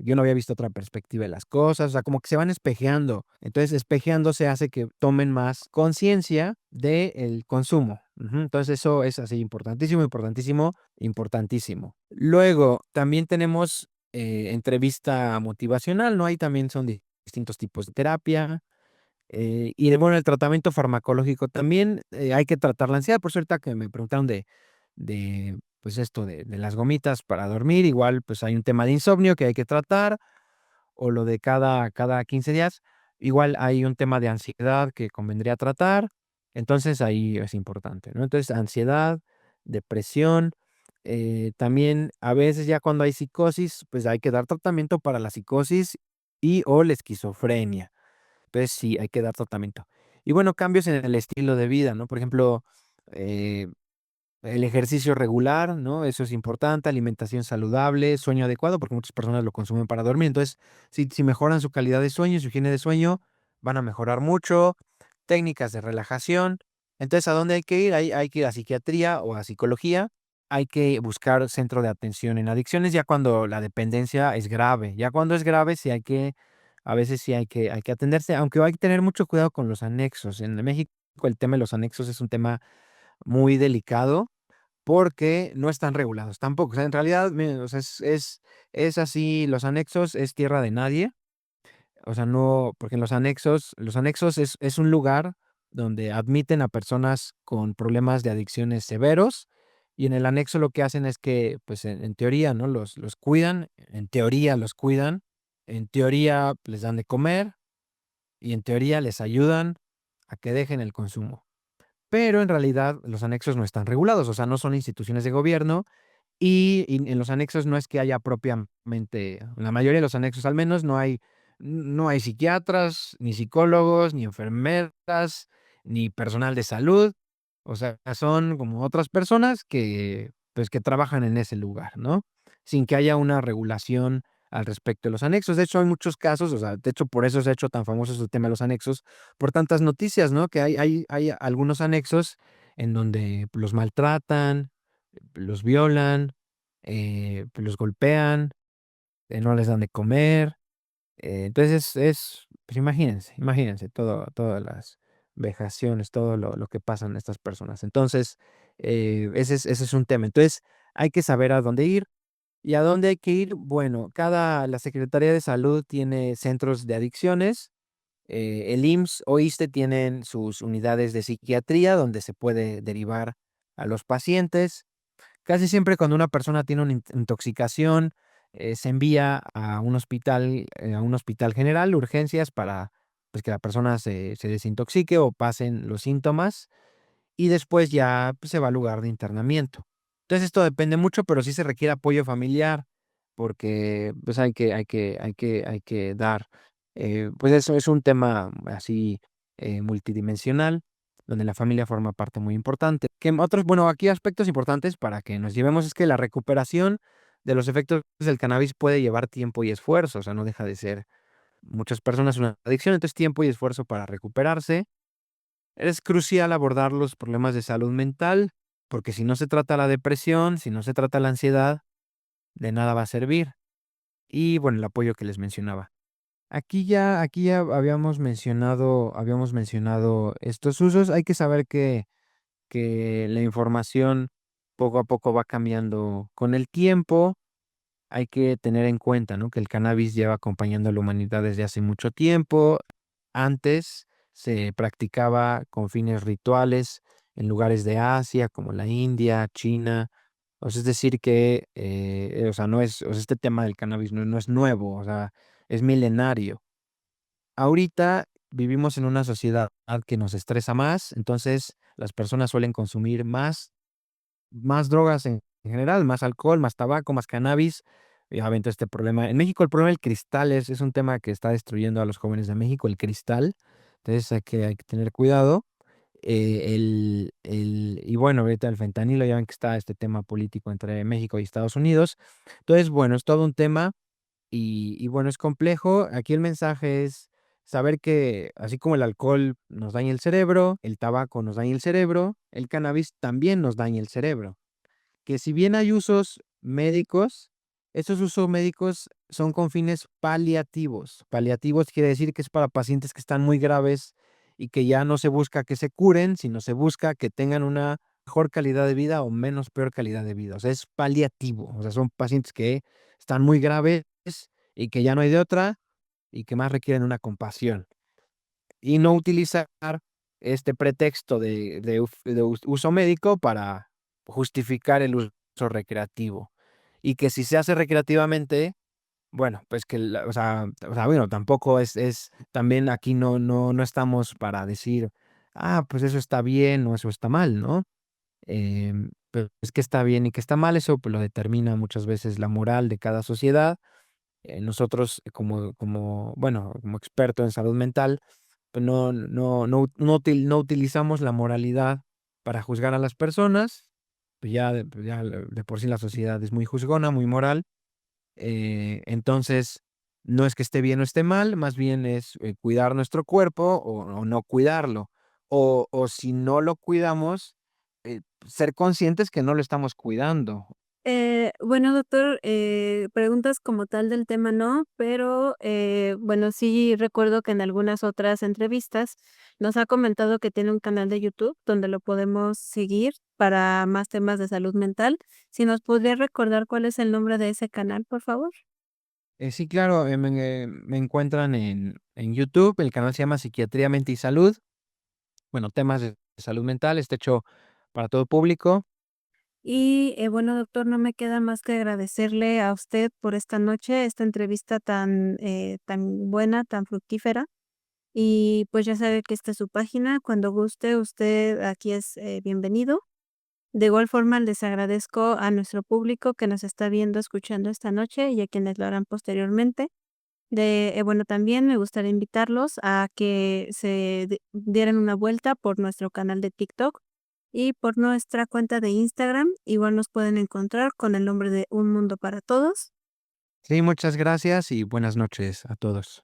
yo no había visto otra perspectiva de las cosas, o sea, como que se van espejeando. Entonces, espejeándose hace que tomen más conciencia del consumo. Ujú, entonces, eso es así importantísimo, importantísimo, importantísimo. Luego, también tenemos entrevista motivacional, ¿no? Ahí también son distintos tipos de terapia. Y bueno, el tratamiento farmacológico también, hay que tratar la ansiedad. Por eso ahorita que me preguntaron pues esto de las gomitas para dormir, igual pues hay un tema de insomnio que hay que tratar, o lo de cada 15 días, igual hay un tema de ansiedad que convendría tratar, entonces ahí es importante, ¿no? Entonces, ansiedad, depresión, también a veces ya cuando hay psicosis, pues hay que dar tratamiento para la psicosis y o la esquizofrenia. Entonces sí, hay que dar tratamiento. Y bueno, cambios en el estilo de vida, ¿no? Por ejemplo, eh, el ejercicio regular, ¿no? Eso es importante, alimentación saludable, sueño adecuado, porque muchas personas lo consumen para dormir. Entonces, si mejoran su calidad de sueño, su higiene de sueño, van a mejorar mucho. Técnicas de relajación. Entonces, ¿a dónde hay que ir? Hay que ir a psiquiatría o a psicología. Hay que buscar centro de atención en adicciones ya cuando la dependencia es grave. Ya cuando es grave, sí hay que, a veces sí hay que atenderse, aunque hay que tener mucho cuidado con los anexos. En México, el tema de los anexos es un tema muy delicado porque no están regulados tampoco. O sea, en realidad, o sea, es así, los anexos es tierra de nadie. O sea, no, porque en los anexos es un lugar donde admiten a personas con problemas de adicciones severos, y en el anexo lo que hacen es que, pues, en teoría, ¿no? Los cuidan, en teoría los cuidan, en teoría les dan de comer, y en teoría les ayudan a que dejen el consumo. Pero en realidad los anexos no están regulados, o sea, no son instituciones de gobierno y en los anexos no es que haya propiamente, en la mayoría de los anexos al menos, no hay psiquiatras, ni psicólogos, ni enfermeras, ni personal de salud. O sea, son como otras personas que, pues, que trabajan en ese lugar, ¿no? Sin que haya una regulación al respecto de los anexos. De hecho, hay muchos casos, o sea, de hecho, por eso se ha hecho tan famoso ese tema de los anexos, por tantas noticias, ¿no? Que hay algunos anexos en donde los maltratan, los violan, pues, los golpean, no les dan de comer. Entonces pues imagínense todas las vejaciones, todo lo que pasan estas personas. Entonces, ese es un tema. Entonces, hay que saber a dónde ir. ¿Y a dónde hay que ir? Bueno, la Secretaría de Salud tiene centros de adicciones, el IMSS o ISSSTE tienen sus unidades de psiquiatría donde se puede derivar a los pacientes. Casi siempre cuando una persona tiene una intoxicación, se envía a un hospital general, urgencias para, pues, que la persona se desintoxique o pasen los síntomas, y después ya, pues, se va al lugar de internamiento. Entonces, esto depende mucho, pero sí se requiere apoyo familiar, porque, pues, hay que dar, pues, eso es un tema así, multidimensional, donde la familia forma parte muy importante. Bueno, aquí aspectos importantes para que nos llevemos es que la recuperación de los efectos del cannabis puede llevar tiempo y esfuerzo, o sea, no deja de ser muchas personas una adicción, entonces tiempo y esfuerzo para recuperarse. Es crucial abordar los problemas de salud mental, porque si no se trata la depresión, si no se trata la ansiedad, de nada va a servir. Y bueno, el apoyo que les mencionaba. Aquí ya habíamos mencionado estos usos. Hay que saber que que la información poco a poco va cambiando con el tiempo. Hay que tener en cuenta, ¿no?, que el cannabis lleva acompañando a la humanidad desde hace mucho tiempo. Antes se practicaba con fines rituales en lugares de Asia, como la India, China. O sea, es decir que, o sea, no es, o sea, este tema del cannabis no es nuevo, o sea, es milenario. Ahorita vivimos en una sociedad que nos estresa más, entonces las personas suelen consumir más drogas en general, más alcohol, más tabaco, más cannabis, y obviamente este problema en México, el problema del cristal es un tema que está destruyendo a los jóvenes de México, el cristal. Entonces hay que tener cuidado. Y bueno, ahorita el fentanilo, ya ven que está este tema político entre México y Estados Unidos. Entonces, bueno, es todo un tema y bueno, es complejo. Aquí el mensaje es saber que así como el alcohol nos daña el cerebro, el tabaco nos daña el cerebro, el cannabis también nos daña el cerebro. Que si bien hay usos médicos, esos usos médicos son con fines paliativos. Paliativos quiere decir que es para pacientes que están muy graves y que ya no se busca que se curen, sino se busca que tengan una mejor calidad de vida o menos peor calidad de vida. O sea, es paliativo. O sea, son pacientes que están muy graves y que ya no hay de otra y que más requieren una compasión. Y no utilizar este pretexto de uso médico para justificar el uso recreativo. Y que si se hace recreativamente, bueno, pues que la o sea, bueno, tampoco es también aquí no estamos para decir: "Ah, pues eso está bien o eso está mal", ¿no? Pero es que está bien y que está mal, eso, pues, lo determina muchas veces la moral de cada sociedad. Nosotros bueno, como experto en salud mental, pues no utilizamos la moralidad para juzgar a las personas, pues ya de por sí la sociedad es muy juzgona, muy moral. Entonces, no es que esté bien o esté mal, más bien es, cuidar nuestro cuerpo o no cuidarlo. O si no lo cuidamos, ser conscientes que no lo estamos cuidando. Bueno, doctor, preguntas como tal del tema no, pero, bueno, sí recuerdo que en algunas otras entrevistas nos ha comentado que tiene un canal de YouTube donde lo podemos seguir para más temas de salud mental. Si nos podría recordar cuál es el nombre de ese canal, por favor. Sí, claro, me encuentran en YouTube, el canal se llama Psiquiatría, Mente y Salud. Bueno, temas de salud mental, está hecho para todo público. Y, bueno, doctor, no me queda más que agradecerle a usted por esta noche, esta entrevista tan buena, tan fructífera. Y, pues, ya sabe que esta es su página, cuando guste, usted aquí es, bienvenido. De igual forma, les agradezco a nuestro público que nos está viendo, escuchando esta noche y a quienes lo harán posteriormente. Bueno, también me gustaría invitarlos a que se dieran una vuelta por nuestro canal de TikTok y por nuestra cuenta de Instagram. Igual nos pueden encontrar con el nombre de Un Mundo para Todos. Sí, muchas gracias y buenas noches a todos.